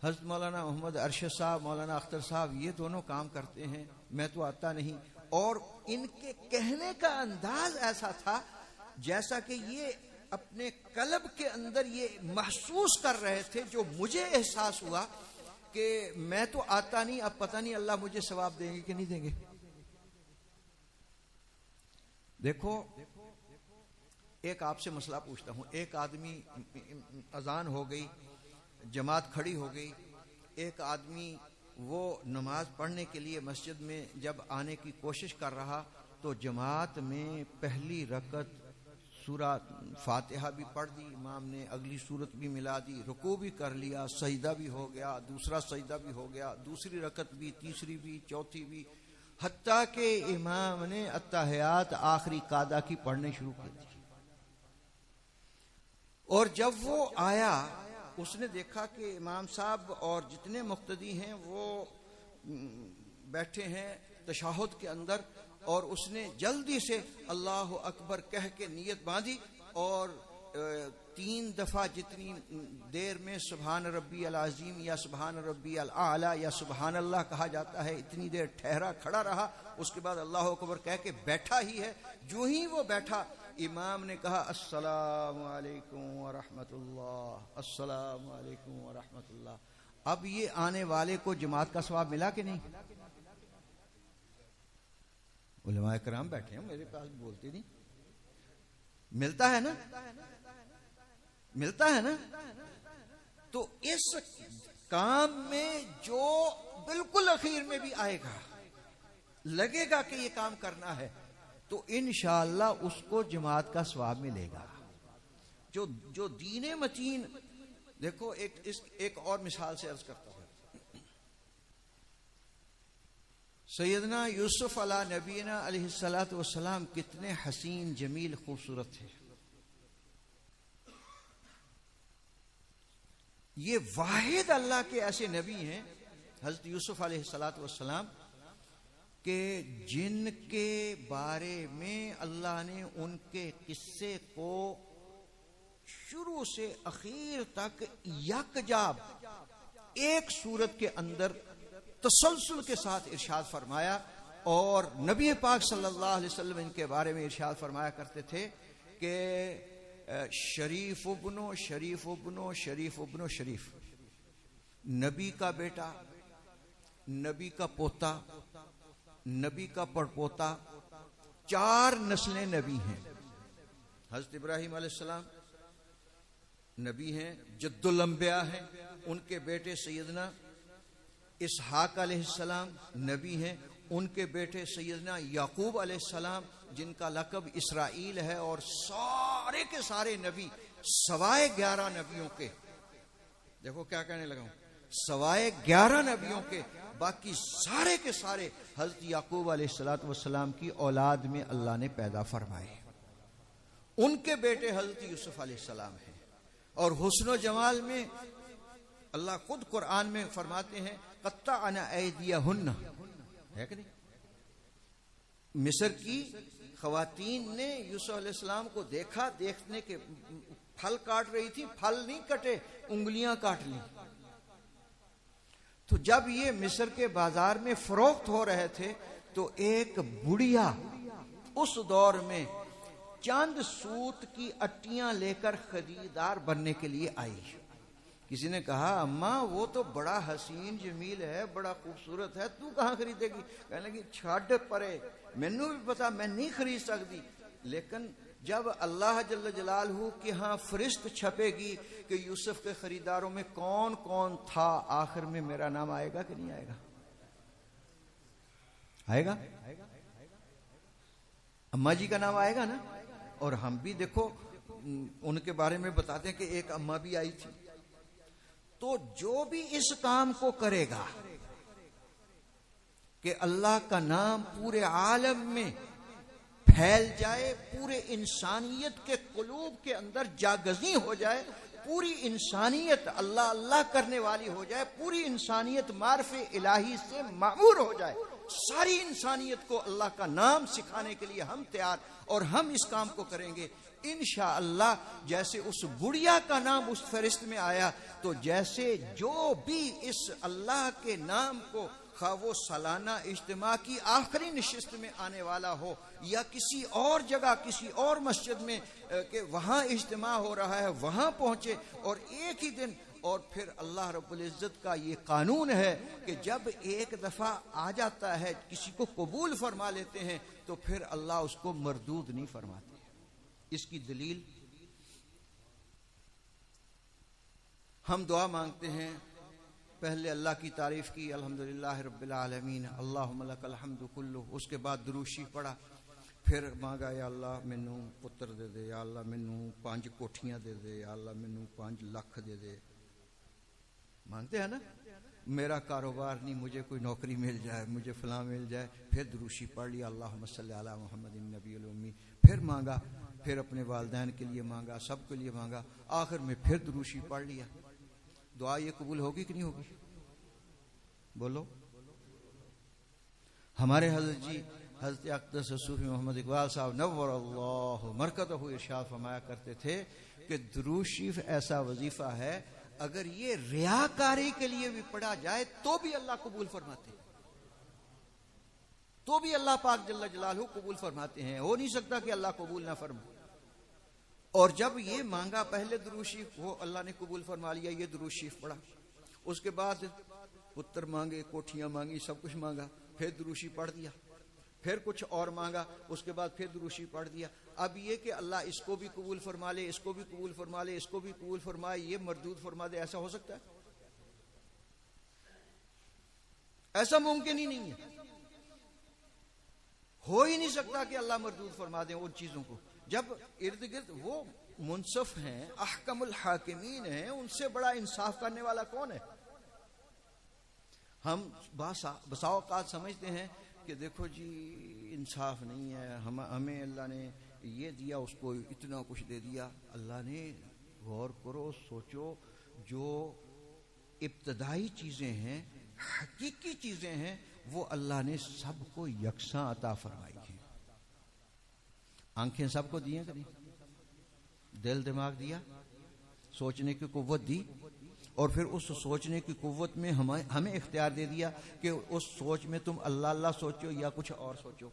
حضرت مولانا محمد ارشد صاحب، مولانا اختر صاحب یہ دونوں کام کرتے ہیں، میں تو آتا نہیں، اور ان کے کہنے کا انداز ایسا تھا جیسا کہ یہ اپنے قلب کے اندر یہ محسوس کر رہے تھے، جو مجھے احساس ہوا کہ میں تو آتا نہیں، اب پتہ نہیں اللہ مجھے ثواب دیں گے کہ نہیں دیں گے۔ دیکھو ایک آپ سے مسئلہ پوچھتا ہوں، ایک آدمی، اذان ہو گئی، جماعت کھڑی ہو گئی، ایک آدمی وہ نماز پڑھنے کے لیے مسجد میں جب آنے کی کوشش کر رہا تو جماعت میں پہلی رکعت سورہ فاتحہ بھی پڑھ دی امام نے، اگلی سورت بھی ملا دی، رکوع بھی کر لیا، سجدہ بھی ہو گیا، دوسرا سجدہ بھی ہو گیا، دوسری رکعت بھی، تیسری بھی، چوتھی بھی، حتیٰ کہ امام نے التحیات آخری قادہ کی پڑھنے شروع کر دی۔ اور جب وہ آیا اس نے دیکھا کہ امام صاحب اور جتنے مقتدی ہیں وہ بیٹھے ہیں تشہد کے اندر، اور اس نے جلدی سے اللہ اکبر کہہ کے نیت باندھی، اور 3 دفعہ جتنی دیر میں سبحان ربی العظیم یا سبحان ربی الاعلی یا سبحان اللہ کہا جاتا ہے، اتنی دیر ٹھہرا کھڑا رہا، اس کے بعد اللہ اکبر کہہ کے بیٹھا ہی ہے۔ جو ہی وہ بیٹھا امام نے کہا السلام علیکم ورحمۃ اللہ، السلام علیکم ورحمۃ اللہ۔ اب یہ آنے والے کو جماعت کا ثواب ملا کہ نہیں؟ علماء کرام بیٹھے ہیں میرے پاس، بولتے نہیں، ملتا ہے نا، ملتا ہے نا۔ تو اس کام میں جو بالکل اخیر میں بھی آئے گا، لگے گا کہ یہ کام کرنا ہے، تو انشاءاللہ اس کو جماعت کا ثواب ملے گا۔ جو دین متین، دیکھو ایک اور مثال سے عرض کرتا ہوں، سیدنا یوسف علیہ نبینا علیہ الصلوۃ والسلام کتنے حسین، جمیل، خوبصورت تھے۔ یہ واحد اللہ کے ایسے نبی ہیں حضرت یوسف علیہ الصلوۃ والسلام کہ جن کے بارے میں اللہ نے ان کے قصے کو شروع سے اخیر تک یکجا ایک سورت کے اندر تسلسل کے ساتھ ارشاد فرمایا. اور نبی پاک صلی اللہ علیہ وسلم ان کے بارے میں ارشاد فرمایا کرتے تھے کہ شریف ابنو شریف ابنو شریف ابنو شریف، نبی کا بیٹا، نبی کا پوتا، نبی کا پڑپوتا، 4 نسلیں نبی ہیں. حضرت ابراہیم علیہ السلام نبی ہیں، جد الانبیاء ہیں. ان کے بیٹے سیدنا اسحاق علیہ السلام نبی ہیں. ان کے بیٹے سیدنا یعقوب علیہ السلام جن کا لقب اسرائیل ہے. اور سارے کے سارے نبی سوائے 11 نبیوں کے، دیکھو کیا کہنے لگا ہوں، سوائے 11 نبیوں کے باقی سارے کے سارے حضرت یعقوب علیہ السلام کی اولاد میں اللہ نے پیدا فرمائے. ان کے بیٹے حضرت یوسف علیہ السلام ہیں. اور حسن و جمال میں اللہ خود قرآن میں فرماتے ہیں قطعنا ایدیہن، ہے کہ نہیں؟ مصر کی خواتین نے یوسف علیہ السلام کو دیکھا، دیکھنے کے پھل کاٹ رہی تھی، پھل نہیں کٹے، انگلیاں کاٹ لی. تو جب یہ مصر کے بازار میں فروخت ہو رہے تھے تو ایک بڑھیا اس دور میں چند سوت کی اٹیاں لے کر خریدار بننے کے لیے آئی. کسی نے کہا اماں وہ تو بڑا حسین جمیل ہے، بڑا خوبصورت ہے، تو کہاں خریدے گی؟ کہنے لگی چھڈ پرے، مینوں بھی پتا میں نہیں خرید سکتی. لیکن جب اللہ جل جلالہ کے ہاں فہرست چھپے گی کہ یوسف کے خریداروں میں کون کون تھا، آخر میں میرا نام آئے گا کہ نہیں آئے گا؟ آئے گا، اماں جی کا نام آئے گا نا. اور ہم بھی دیکھو ان کے بارے میں بتاتے ہیں کہ ایک اماں بھی آئی تھی. تو جو بھی اس کام کو کرے گا کہ اللہ کا نام پورے عالم میں پھیل جائے، پورے انسانیت کے قلوب کے اندر جاگزی ہو جائے، پوری انسانیت اللہ اللہ کرنے والی ہو جائے، پوری انسانیت معرف الہی سے معمور ہو جائے، ساری انسانیت کو اللہ کا نام سکھانے کے لیے ہم تیار، اور ہم اس کام کو کریں گے انشاءاللہ. جیسے اس بڑھیا کا نام اس فہرست میں آیا، تو جیسے جو بھی اس اللہ کے نام کو خواہ وہ سالانہ اجتماع کی آخری نشست میں آنے والا ہو یا کسی اور جگہ کسی اور مسجد میں کہ وہاں اجتماع ہو رہا ہے وہاں پہنچے اور ایک ہی دن. اور پھر اللہ رب العزت کا یہ قانون ہے کہ جب ایک دفعہ آ جاتا ہے کسی کو قبول فرما لیتے ہیں تو پھر اللہ اس کو مردود نہیں فرماتے. اس کی دلیل ہم دعا مانگتے ہیں. پہلے اللہ کی تعریف کی الحمدللہ رب العالمین، اللہم لک الحمد کلہ. اس کے بعد درود شریف پڑھا، پھر مانگا یا اللہ مینوں پتر دے دے، یا اللہ مینوں 5 کوٹھیاں دے دے، یا اللہ مینوں 5 لاکھ دے دے. مانگتے ہیں نا، میرا کاروبار نہیں، مجھے کوئی نوکری مل جائے، مجھے فلاں مل جائے. پھر درود شریف پڑھ لیا اللہم صلی علی محمد النبی الامی. پھر مانگا، پھر اپنے والدین کے لیے مانگا، سب کے لیے مانگا، آخر میں پھر درود شریف پڑھ لیا. دعا یہ قبول ہوگی کہ نہیں ہوگی؟ بولو. ہمارے حضرت جی حضرت اقدس صوفی محمد اقبال صاحب نور اللہ مرکزہ ارشاد فرمایا کرتے تھے کہ درود شریف ایسا وظیفہ ہے اگر یہ ریاکاری کے لیے بھی پڑھا جائے تو بھی اللہ قبول فرماتے ہیں، تو بھی اللہ پاک جل جلالہ قبول فرماتے ہیں. ہو نہیں سکتا کہ اللہ قبول نہ فرمائے. اور جب یہ مانگا پہلے درود شریف وہ اللہ نے قبول فرما لیا، یہ درود شریف پڑھا. اس کے بعد پتر مانگے، کوٹھیاں مانگی، سب کچھ مانگا، پھر درود شریف پڑھ دیا. پھر کچھ اور مانگا، اس کے بعد پھر درود شریف پڑھ دیا. اب یہ کہ اللہ اس کو بھی قبول فرما لے، اس کو بھی قبول فرما لے، اس کو بھی قبول فرمائے، یہ مردود فرما دے، ایسا ہو سکتا ہے؟ ایسا ممکن ہی نہیں ہے. ہو ہی نہیں سکتا کہ اللہ مردود فرما دیں ان چیزوں کو جب ارد گرد وہ منصف ہیں، احکم الحاکمین ہیں. ان سے بڑا انصاف کرنے والا کون ہے؟ ہم بسا اوقات سمجھتے ہیں کہ دیکھو جی انصاف نہیں ہے، ہمیں اللہ نے یہ دیا، اس کو اتنا کچھ دے دیا. اللہ نے غور کرو، سوچو، جو ابتدائی چیزیں ہیں، حقیقی چیزیں ہیں، وہ اللہ نے سب کو یکساں عطا فرمائی ہیں. آنکھیں سب کو دی ہیں کہ نہیں؟ دل دماغ دیا، سوچنے کی قوت دی، اور پھر اس سوچنے کی قوت میں ہمیں اختیار دے دیا کہ اس سوچ میں تم اللہ اللہ سوچو یا کچھ اور سوچو۔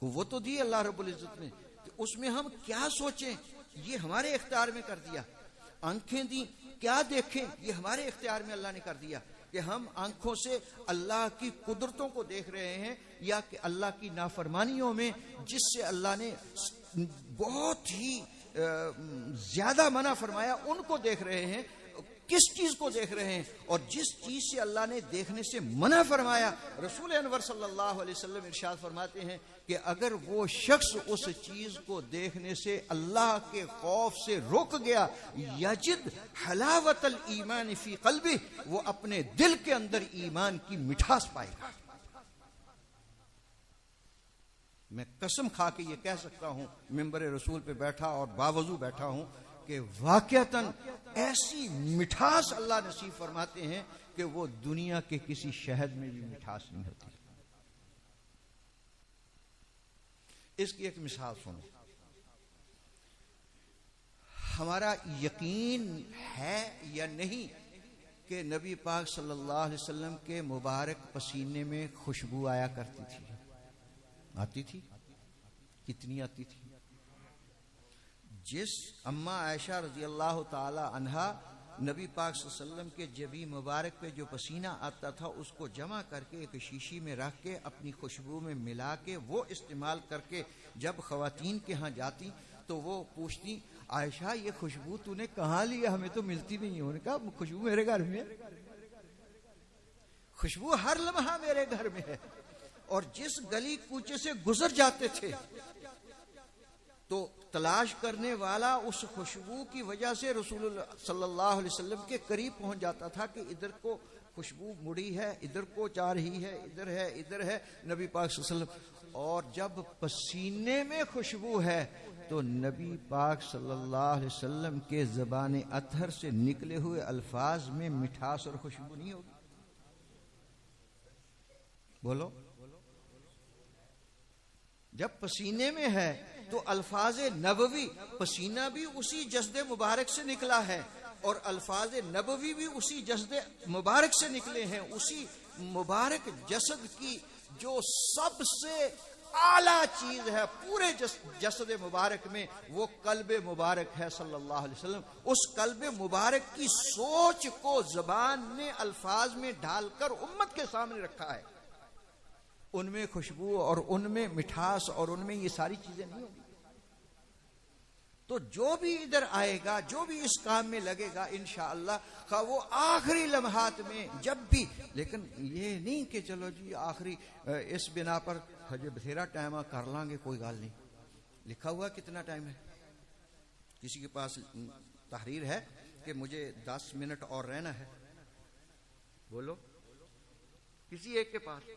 قوت تو دی اللہ رب العزت نے، اس میں ہم کیا سوچیں یہ ہمارے اختیار میں کر دیا۔ آنکھیں دی، کیا دیکھیں یہ ہمارے اختیار میں اللہ نے کر دیا کہ ہم آنکھوں سے اللہ کی قدرتوں کو دیکھ رہے ہیں یا کہ اللہ کی نافرمانیوں میں جس سے اللہ نے بہت ہی زیادہ منع فرمایا ان کو دیکھ رہے ہیں، کس چیز کو دیکھ رہے ہیں، اور جس چیز سے اللہ نے دیکھنے سے منع فرمایا رسول انور صلی اللہ علیہ وسلم ارشاد فرماتے ہیں کہ اگر وہ شخص اس چیز کو دیکھنے سے اللہ کے خوف سے رک گیا، یجد حلاوت الایمان فی قلبہ، وہ اپنے دل کے اندر ایمان کی مٹھاس پائے گا۔ میں قسم کھا کے یہ کہہ سکتا ہوں، منبر رسول پہ بیٹھا اور باوضو بیٹھا ہوں، کہ واقعتاً ایسی مٹھاس اللہ نصیب فرماتے ہیں کہ وہ دنیا کے کسی شہد میں بھی مٹھاس نہیں ہوتی۔ اس کی ایک مثال سنو۔ ہمارا یقین ہے یا نہیں کہ نبی پاک صلی اللہ علیہ وسلم کے مبارک پسینے میں خوشبو آیا کرتی تھی؟ آتی تھی؟ کتنی آتی تھی؟ جس اماں عائشہ رضی اللہ تعالی عنہا نبی پاک صلی اللہ علیہ وسلم کے جبین مبارک پہ جو پسینہ آتا تھا اس کو جمع کر کے ایک شیشی میں رکھ کے اپنی خوشبو میں ملا کے وہ استعمال کر کے جب خواتین کے ہاں جاتی تو وہ پوچھتی، عائشہ یہ خوشبو تو نے کہاں لی؟ ہمیں تو ملتی نہیں ہے۔ انہوں نے کہا خوشبو میرے گھر میں ہے، خوشبو ہر لمحہ میرے گھر میں ہے۔ اور جس گلی کوچے سے گزر جاتے تھے تو تلاش کرنے والا اس خوشبو کی وجہ سے رسول اللہ صلی اللہ علیہ وسلم کے قریب پہنچ جاتا تھا کہ ادھر کو خوشبو مڑی ہے، ادھر کو جا رہی ہے، ادھر ہے نبی پاک صلی اللہ علیہ وسلم۔ اور جب پسینے میں خوشبو ہے تو نبی پاک صلی اللہ علیہ وسلم کے زبان اطہر سے نکلے ہوئے الفاظ میں مٹھاس اور خوشبو نہیں ہوگی؟ بولو۔ جب پسینے میں ہے تو الفاظ نبوی، پسینہ بھی اسی جسد مبارک سے نکلا ہے اور الفاظ نبوی بھی اسی جسد مبارک سے نکلے ہیں۔ اسی مبارک جسد کی جو سب سے اعلیٰ چیز ہے پورے جسد مبارک میں وہ قلب مبارک ہے صلی اللہ علیہ وسلم۔ اس قلب مبارک کی سوچ کو زبان نے الفاظ میں ڈال کر امت کے سامنے رکھا ہے۔ ان میں خوشبو اور ان میں مٹھاس اور ان میں یہ ساری چیزیں نہیں ہوگی۔ تو جو بھی ادھر آئے گا، جو بھی اس کام میں لگے گا انشاءاللہ، خواہ وہ آخری لمحات میں جب بھی، لیکن یہ نہیں کہ چلو جی آخری اس بنا پر حج بتھیرا ٹائم کر لیں گے، کوئی گال نہیں۔ لکھا ہوا کتنا ٹائم ہے؟ کسی کے پاس تحریر ہے کہ مجھے 10 منٹ اور رہنا ہے؟ بولو۔ کسی ایک کے پاس؟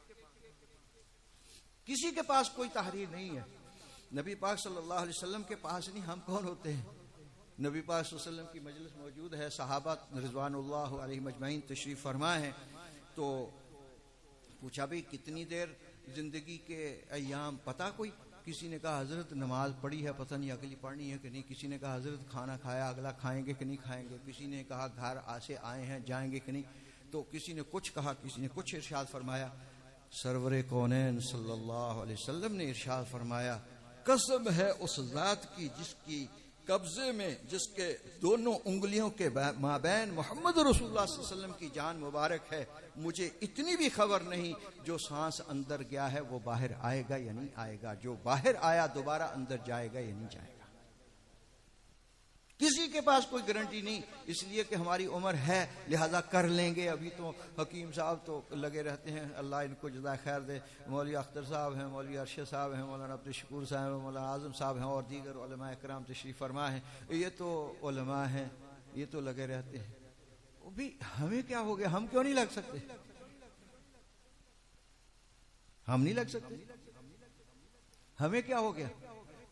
کسی کے پاس کوئی تحریر نہیں ہے۔ نبی پاک صلی اللہ علیہ وسلم کے پاس نہیں، ہم کون ہوتے ہیں؟ نبی پاک صلی اللہ علیہ وسلم کی مجلس موجود ہے، صحابہ رضوان اللہ علیہ مجمعین تشریف فرما ہے، تو پوچھا بھی کتنی دیر زندگی کے ایام پتہ کوئی؟ کسی نے کہا حضرت نماز پڑھی ہے، پتہ نہیں اگلی پڑھنی ہے کہ نہیں۔ کسی نے کہا حضرت کھانا کھایا، اگلا کھائیں گے کہ نہیں کھائیں گے۔ کسی نے کہا گھر سے آئے ہیں، جائیں گے کہ نہیں۔ تو کسی نے کچھ کہا، کسی نے کچھ ارشاد فرمایا۔ سرور کونین صلی اللہ علیہ وسلم نے ارشاد فرمایا، قسم ہے اس ذات کی جس کی قبضے میں، جس کے دونوں انگلیوں کے مابین محمد رسول اللہ صلی اللہ علیہ وسلم کی جان مبارک ہے، مجھے اتنی بھی خبر نہیں جو سانس اندر گیا ہے وہ باہر آئے گا یا نہیں آئے گا، جو باہر آیا دوبارہ اندر جائے گا یا نہیں جائے گا۔ کسی کے پاس کوئی گارنٹی نہیں، اس لیے کہ ہماری عمر ہے لہذا کر لیں گے۔ ابھی تو حکیم صاحب تو لگے رہتے ہیں، اللہ ان کو جزائے خیر دے، مولوی اختر صاحب ہیں، مولوی ارشد صاحب ہیں، مولانا عبدالشکور صاحب ہیں، مولانا اعظم صاحب ہیں اور دیگر علماء کرام تشریف فرما ہیں۔ یہ تو علماء ہیں، یہ تو لگے رہتے ہیں۔ وہ بھی ہمیں کیا ہو گیا؟ ہم کیوں نہیں لگ سکتے؟ ہم نہیں لگ سکتے؟ ہمیں کیا ہو گیا؟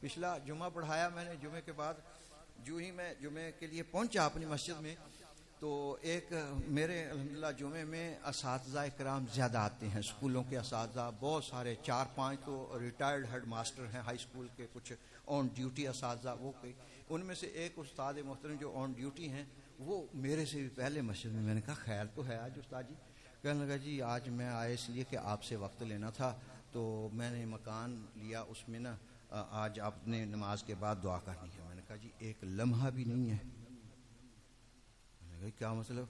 پچھلا جمعہ پڑھایا میں نے، جمعے کے بعد جو ہی میں جمعے کے لیے پہنچا اپنی مسجد میں تو ایک میرے الحمدللہ جمعے میں اساتذہ کرام زیادہ آتے ہیں، اسکولوں کے اساتذہ بہت سارے، 4-5 تو ریٹائرڈ ہیڈ ماسٹر ہیں ہائی اسکول کے، کچھ آن ڈیوٹی اساتذہ، وہ کئی ان میں سے ایک استاد محترم جو آن ڈیوٹی ہیں وہ میرے سے بھی پہلے مسجد میں نے کہا خیر تو ہے آج استاد جی؟ کہنے لگا جی آج میں آیا اس لیے کہ آپ سے وقت لینا تھا، تو میں نے مکان لیا، اس میں نا آج آپ نے نماز کے بعد دعا کرنی ہے۔ میں نے کہا جی ایک لمحہ بھی نہیں ہے۔ میں نے کہا کیا مطلب؟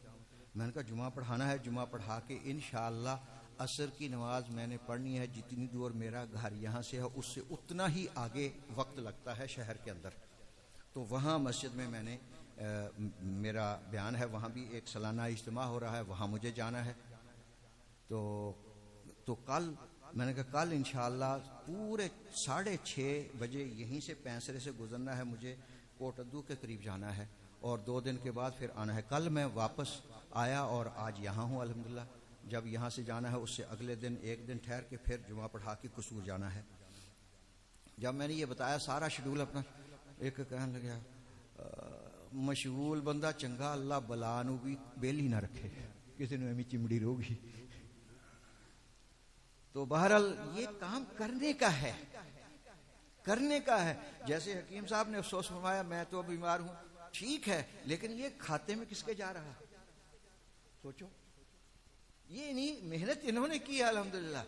میں نے کہا جمعہ پڑھانا ہے، جمعہ پڑھا کے انشاءاللہ عصر کی نماز میں نے پڑھنی ہے، جتنی دور میرا گھر یہاں سے ہے اس سے اتنا ہی آگے وقت لگتا ہے شہر کے اندر، تو وہاں مسجد میں نے میرا بیان ہے، وہاں بھی ایک سالانہ اجتماع ہو رہا ہے، وہاں مجھے جانا ہے۔ تو کل میں نے کہا کل انشاءاللہ پورے 6:30 بجے یہیں سے پینسرے سے گزرنا ہے، مجھے کوٹ ادو کے قریب جانا ہے اور 2 دن کے بعد پھر آنا ہے۔ کل میں واپس آیا اور آج یہاں ہوں الحمدللہ۔ جب یہاں سے جانا ہے اس سے اگلے دن 1 دن ٹھہر کے پھر جمعہ پڑھا کے قصور جانا ہے۔ جب میں نے یہ بتایا سارا شیڈول اپنا، ایک کہنے لگا مشغول بندہ چنگا، اللہ بلا نو بھی بیلی نہ رکھے، کسی نے ایمی چمڑی روگی۔ تو بہرحال یہ کام کرنے کا ہے، کرنے کا ہے۔ جیسے حکیم صاحب نے افسوس فرمایا میں تو بیمار ہوں، ٹھیک ہے، لیکن یہ کھاتے میں کس کے جا رہا؟ سوچو، یہ نہیں محنت انہوں نے کی ہے الحمدللہ،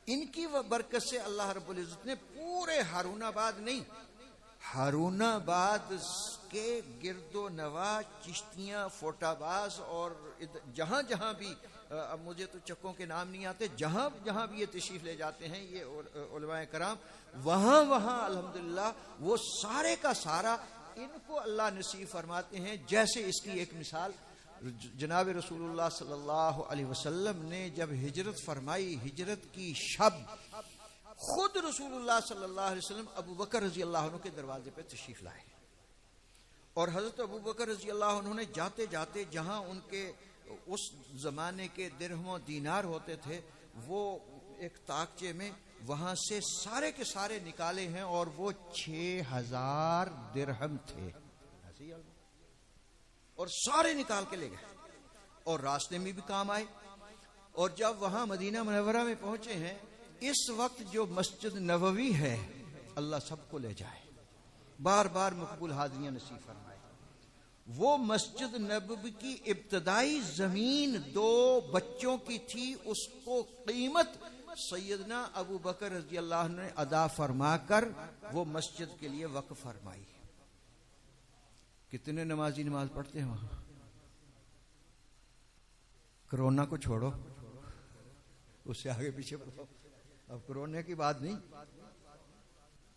ان کی برکت سے اللہ رب العزت نے پورے ہارون آباد نہیں، ہارون آباد کے گرد و نواح چشتیاں، فوٹا باز اور جہاں جہاں بھی، اب مجھے تو چکوں کے نام نہیں آتے، جہاں جہاں بھی یہ تشریف لے جاتے ہیں یہ علماء کرام، وہاں وہاں الحمدللہ وہ سارے کا سارا ان کو اللہ نصیب فرماتے ہیں۔ جیسے اس کی ایک مثال جناب رسول اللہ صلی اللہ علیہ وسلم نے جب ہجرت فرمائی، ہجرت کی شب خود رسول اللہ صلی اللہ علیہ وسلم ابو بکر رضی اللہ عنہ کے دروازے پہ تشریف لائے، اور حضرت ابو بکر رضی اللہ عنہ نے جاتے جاتے جہاں ان کے اس زمانے کے درہم و دینار ہوتے تھے وہ ایک تاکچے میں وہاں سے سارے کے سارے نکالے ہیں، اور وہ 6000 درہم تھے، اور سارے نکال کے لے گئے اور راستے میں بھی کام آئے۔ اور جب وہاں مدینہ منورہ میں پہنچے ہیں، اس وقت جو مسجد نبوی ہے اللہ سب کو لے جائے، بار بار مقبول حاضریاں نصیب فرمائے۔ وہ مسجد نبوی کی ابتدائی زمین 2 بچوں کی تھی، اس کو قیمت سیدنا ابو بکر رضی اللہ عنہ نے ادا فرما کر وہ مسجد کے لیے وقف فرمائی۔ کتنے نمازی نماز پڑھتے ہیں وہاں؟ کرونا کو چھوڑو، اس سے آگے پیچھے بڑھو، اب کرونا کی بات نہیں،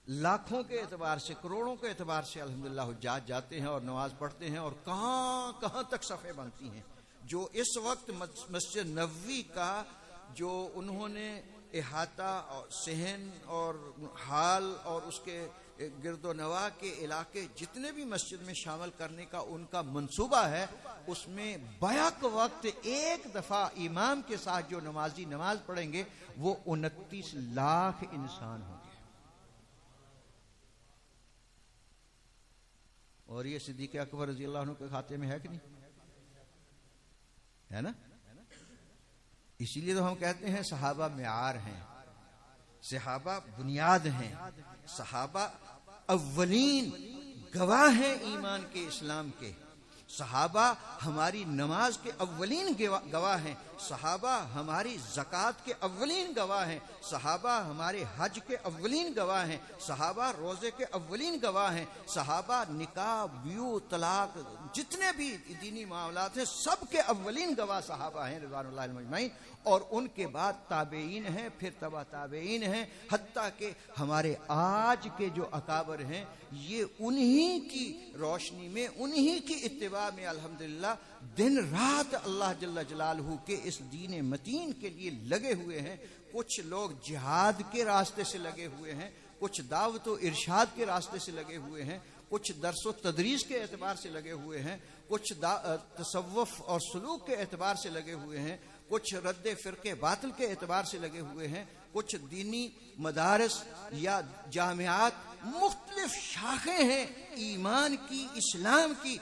لاکھوں کے اعتبار سے، کروڑوں کے اعتبار سے الحمدللہ حجاج جاتے ہیں اور نماز پڑھتے ہیں، اور کہاں کہاں تک صفیں بنتی ہیں۔ جو اس وقت مسجد نبوی کا جو انہوں نے احاطہ اور صحن اور حال اور اس کے گرد و نواح کے علاقے جتنے بھی مسجد میں شامل کرنے کا ان کا منصوبہ ہے، اس میں بیک وقت ایک دفعہ امام کے ساتھ جو نمازی نماز پڑھیں گے وہ 29 لاکھ انسان ہوں گے۔ اور یہ صدیق اکبر رضی اللہ عنہ کے کھاتے میں ہے کہ نہیں؟ ہے نا؟ اسی لیے تو ہم کہتے ہیں صحابہ معیار ہیں، صحابہ بنیاد ہیں، صحابہ اولین گواہ ہیں ایمان کے، اسلام کے، صحابہ ہماری نماز کے اولین گواہ ہیں، صحابہ ہماری زکوٰۃ کے اولین گواہ ہیں، صحابہ ہمارے حج کے اولین گواہ ہیں، صحابہ روزے کے اولین گواہ ہیں، صحابہ نکاح، بیوہ، طلاق، جتنے بھی دینی معاملات ہیں سب کے اولین گواہ صحابہ ہیں رضوان اللہ علیہم اجمعین، اور ان کے بعد تابعین ہیں، پھر تبع تابعین ہیں، حتیٰ کہ ہمارے آج کے جو اکابر ہیں یہ انہی کی روشنی میں، انہی کی اتباع میں الحمدللہ دن رات اللہ جل جلالہ کے اس دین متین کے لیے لگے ہوئے ہیں۔ کچھ لوگ جہاد کے راستے سے لگے ہوئے ہیں، کچھ دعوت و ارشاد کے راستے سے لگے ہوئے ہیں، کچھ درس و تدریس کے اعتبار سے لگے ہوئے ہیں، کچھ تصوف اور سلوک کے اعتبار سے لگے ہوئے ہیں، کچھ رد فرقے باطل کے اعتبار سے لگے ہوئے ہیں، کچھ دینی مدارس یا جامعات، مختلف شاخیں ہیں ایمان کی، اسلام کی،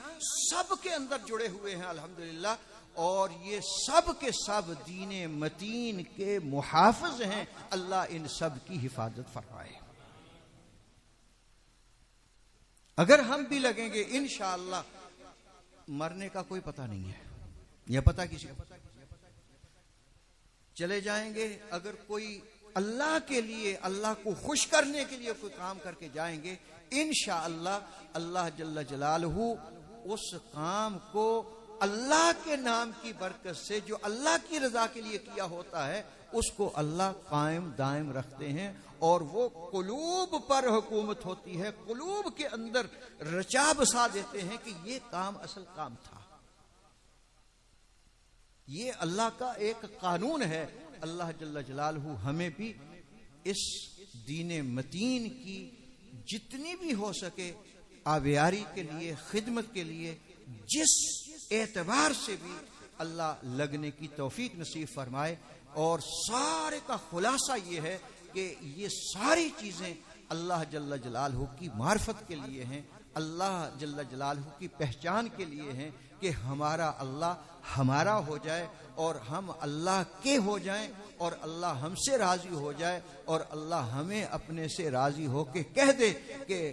سب کے اندر جڑے ہوئے ہیں الحمدللہ، اور یہ سب کے سب دین متین کے محافظ ہیں۔ اللہ ان سب کی حفاظت فرمائے۔ اگر ہم بھی لگیں گے انشاءاللہ، مرنے کا کوئی پتہ نہیں ہے، یہ پتہ کسی کو، چلے جائیں گے۔ اگر کوئی اللہ کے لیے، اللہ کو خوش کرنے کے لیے کوئی کام کر کے جائیں گے، انشاءاللہ اللہ جل جلالہ اس کام کو اللہ کے نام کی برکت سے، جو اللہ کی رضا کے لیے کیا ہوتا ہے، اس کو اللہ قائم دائم رکھتے ہیں، اور وہ قلوب پر حکومت ہوتی ہے، قلوب کے اندر رچا بسا دیتے ہیں کہ یہ کام اصل کام تھا۔ یہ اللہ کا ایک قانون ہے۔ اللہ جل جلالہ ہمیں بھی اس دین متین کی جتنی بھی ہو سکے آبیاری کے لیے، خدمت کے لیے، جس اعتبار سے بھی اللہ لگنے کی توفیق نصیب فرمائے۔ اور سارے کا خلاصہ یہ ہے کہ یہ ساری چیزیں اللہ جل جلالہ کی معرفت کے لیے ہیں، اللہ جل جلالہ کی پہچان کے لیے ہیں، کہ ہمارا اللہ ہمارا ہو جائے اور ہم اللہ کے ہو جائیں، اور اللہ ہم سے راضی ہو جائے، اور اللہ ہمیں اپنے سے راضی ہو کے کہہ دے کہ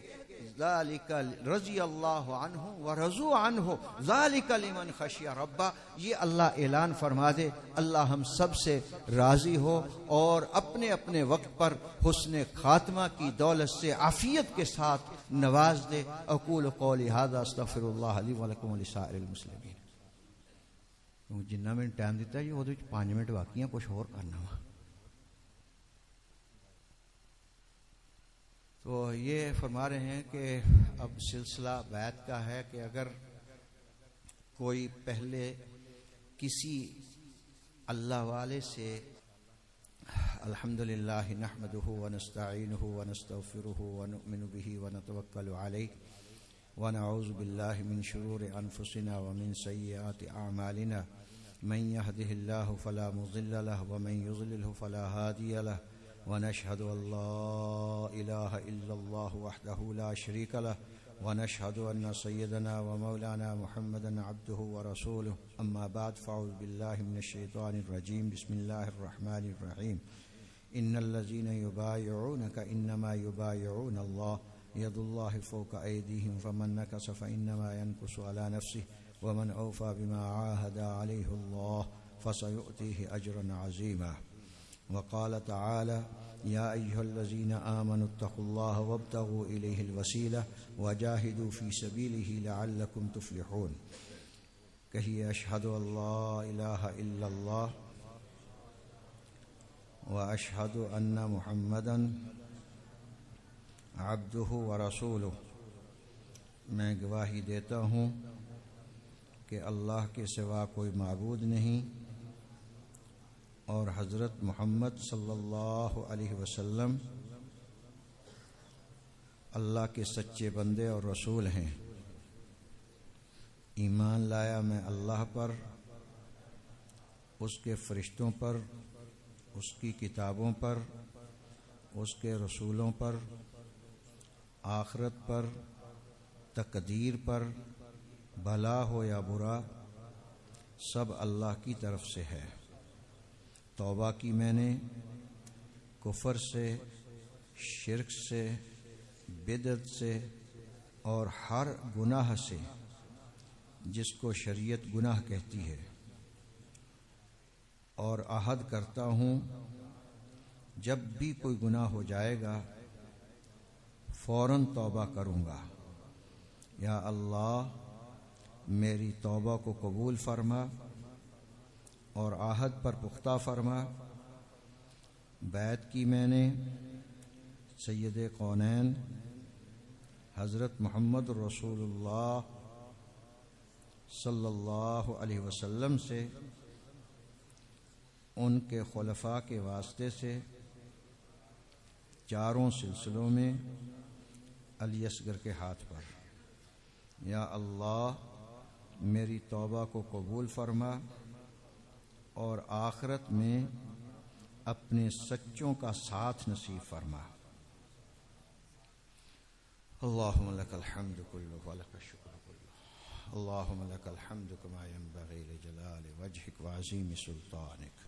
ذالک رضی اللہ عنہ ورضوا عنہ ذالک لمن خشی ربہ۔ یہ اللہ اعلان فرما دے، اللہ ہم سب سے راضی ہو اور اپنے اپنے وقت پر حسن خاتمہ کی دولت سے عافیت کے ساتھ نواز دے۔ اقول قولی ھذا استغفر اللہ لی ولکم ولسائر المسلمین۔ جنہ میں ٹائم دیتا ہے یہ وہ 5 منٹ باقی ہیں، کچھ اور کرنا ہوا۔ تو یہ فرما رہے ہیں کہ اب سلسلہ بیعت کا ہے کہ اگر کوئی پہلے کسی اللہ والے سے الحمدللہ نحمدہ ونستعینہ ونستغفرہ ونؤمن بہ ونتوکل علیہ ونعوذ باللہ من شرور انفسنا ومن سیئات اعمالنا من يهده الله فلا مضل له ومن يضلله فلا هادي له ونشهد أن لا إله إلا الله وحده لا شريك له ونشهد أن سيدنا ومولانا محمدا عبده ورسوله أما بعد فأعوذ بالله من الشيطان الرجيم بسم الله الرحمن الرحيم إن الذين يبايعونك إنما يبايعون الله يد الله فوق أيديهم فمن نكث فإنما ينكث على نفسه ومن أوفى بما عاهد عليه الله فسيؤتيه أجرا عظيما وقال تعالى يا أيها الذين آمنوا اتقوا الله وابتغوا إليه الوسيلة وجاهدوا في سبيله لعلكم تفلحون۔ کہیے أشهد أن لا إله إلا الله وأشهد أن محمدا عبده ورسوله۔ میں گواہی دیتا ہوں کہ اللہ کے سوا کوئی معبود نہیں، اور حضرت محمد صلی اللہ علیہ وسلم اللہ کے سچے بندے اور رسول ہیں۔ ایمان لایا میں اللہ پر، اس کے فرشتوں پر، اس کی کتابوں پر، اس کے رسولوں پر، آخرت پر، تقدیر پر، بھلا ہو یا برا سب اللہ کی طرف سے ہے۔ توبہ کی میں نے کفر سے، شرک سے، بدعت سے اور ہر گناہ سے جس کو شریعت گناہ کہتی ہے، اور عہد کرتا ہوں جب بھی کوئی گناہ ہو جائے گا فوراً توبہ کروں گا۔ یا اللہ میری توبہ کو قبول فرما اور عہد پر پختہ فرما۔ بیعت کی میں نے سید کونین حضرت محمد رسول اللہ صلی اللہ علیہ وسلم سے، ان کے خلفاء کے واسطے سے، چاروں سلسلوں میں علی اصغر کے ہاتھ پر۔ یا اللہ میری توبہ کو قبول فرما اور آخرت میں اپنے سچوں کا ساتھ نصیب فرما۔ اللہم لک الحمد کلہ ولک الشکر کلہ، اللہم لک الحمد کما ینبغی لجلال وجہک وعظیم سلطانک۔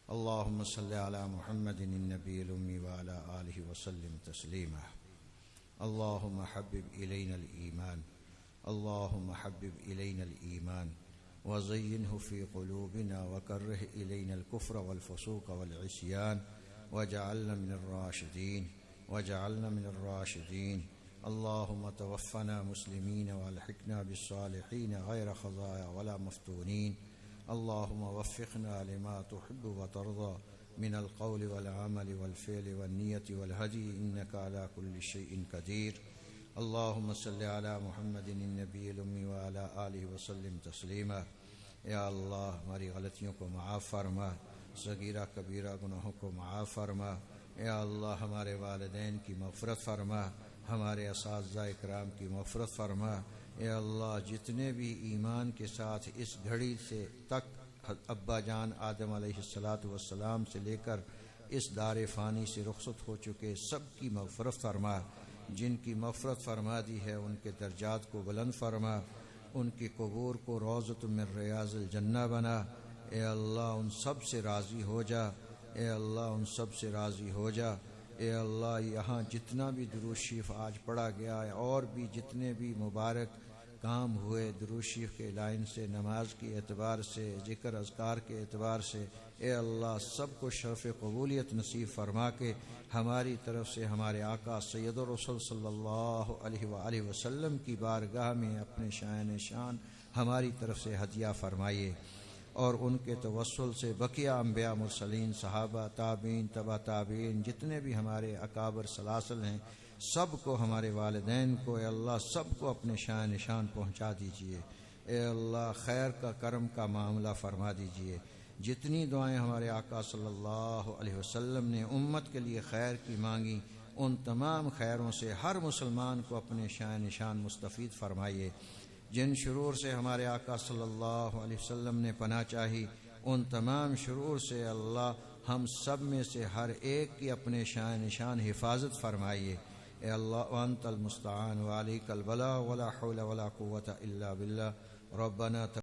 اللہم صلی علی محمد النبی الامی وعلی آلہ وسلم تسلیما۔ اللہم حبب الینا الایمان، اللہم حبب الینا الایمان وزینہ فی قلوبنا وکرہ الینا الکفر والفسوق والعصیان وجعلنا من الراشدین وجعلنا من الراشدین۔ اللہم توفنا مسلمین والحقنا بالصالحین غیر خزایا ولا مفتونین۔ اللہم وفقنا لما تحب وترضى من القول والعمل والفعل والنیت والہدی انک علی کل شیء قدیر۔ اللہم صلی علی محمد النبی الامی وعلی آلہ وسلم تسلیما۔ یا اللہ ہماری غلطیوں کو معاف فرما، صغیرہ کبیرہ گناہوں کو معاف فرما۔ یا اللہ ہمارے والدین کی مغفرت فرما، ہمارے اساتذہ اکرام کی مغفرت فرما۔ اے اللہ جتنے بھی ایمان کے ساتھ اس گھڑی سے تک ابا جان آدم علیہ السلام سے لے کر اس دار فانی سے رخصت ہو چکے سب کی مغفرت فرما۔ جن کی مغفرت فرما دی ہے ان کے درجات کو بلند فرما، ان کی قبور کو روضۃ من ریاض الجنہ بنا۔ اے اللہ ان سب سے راضی ہو جا، اے اللہ ان سب سے راضی ہو جا۔ اے اللہ یہاں جتنا بھی درود شریف آج پڑھا گیا ہے اور بھی جتنے بھی مبارک کام ہوئے درود شریف کے لائن سے، نماز کے اعتبار سے، ذکر اذکار کے اعتبار سے، اے اللہ سب کو شرف قبولیت نصیب فرما کے ہماری طرف سے ہمارے آقا سید الرسول صلی اللہ علیہ وآلہ وسلم کی بارگاہ میں اپنے شان ہماری طرف سے ہدیہ فرمائیے، اور ان کے توسل سے بقیہ انبیاء مرسلین صحابہ تابعین تبع تابعین جتنے بھی ہمارے اکابر سلاسل ہیں سب کو، ہمارے والدین کو، اے اللہ سب کو اپنے شان پہنچا دیجئے۔ اے اللہ خیر کا کرم کا معاملہ فرما دیجئے۔ جتنی دعائیں ہمارے آقا صلی اللہ علیہ وسلم نے امت کے لیے خیر کی مانگی ان تمام خیروں سے ہر مسلمان کو اپنے شان مستفید فرمائیے۔ جن شرور سے ہمارے آقا صلی اللہ علیہ وسلم نے پناہ چاہی ان تمام شرور سے اللہ ہم سب میں سے ہر ایک کی اپنے شان حفاظت فرمائیے۔ اے اللہ وانت المستعان وعلیک البلاغ ولا حول ولا قوة الا باللہ۔ ربنا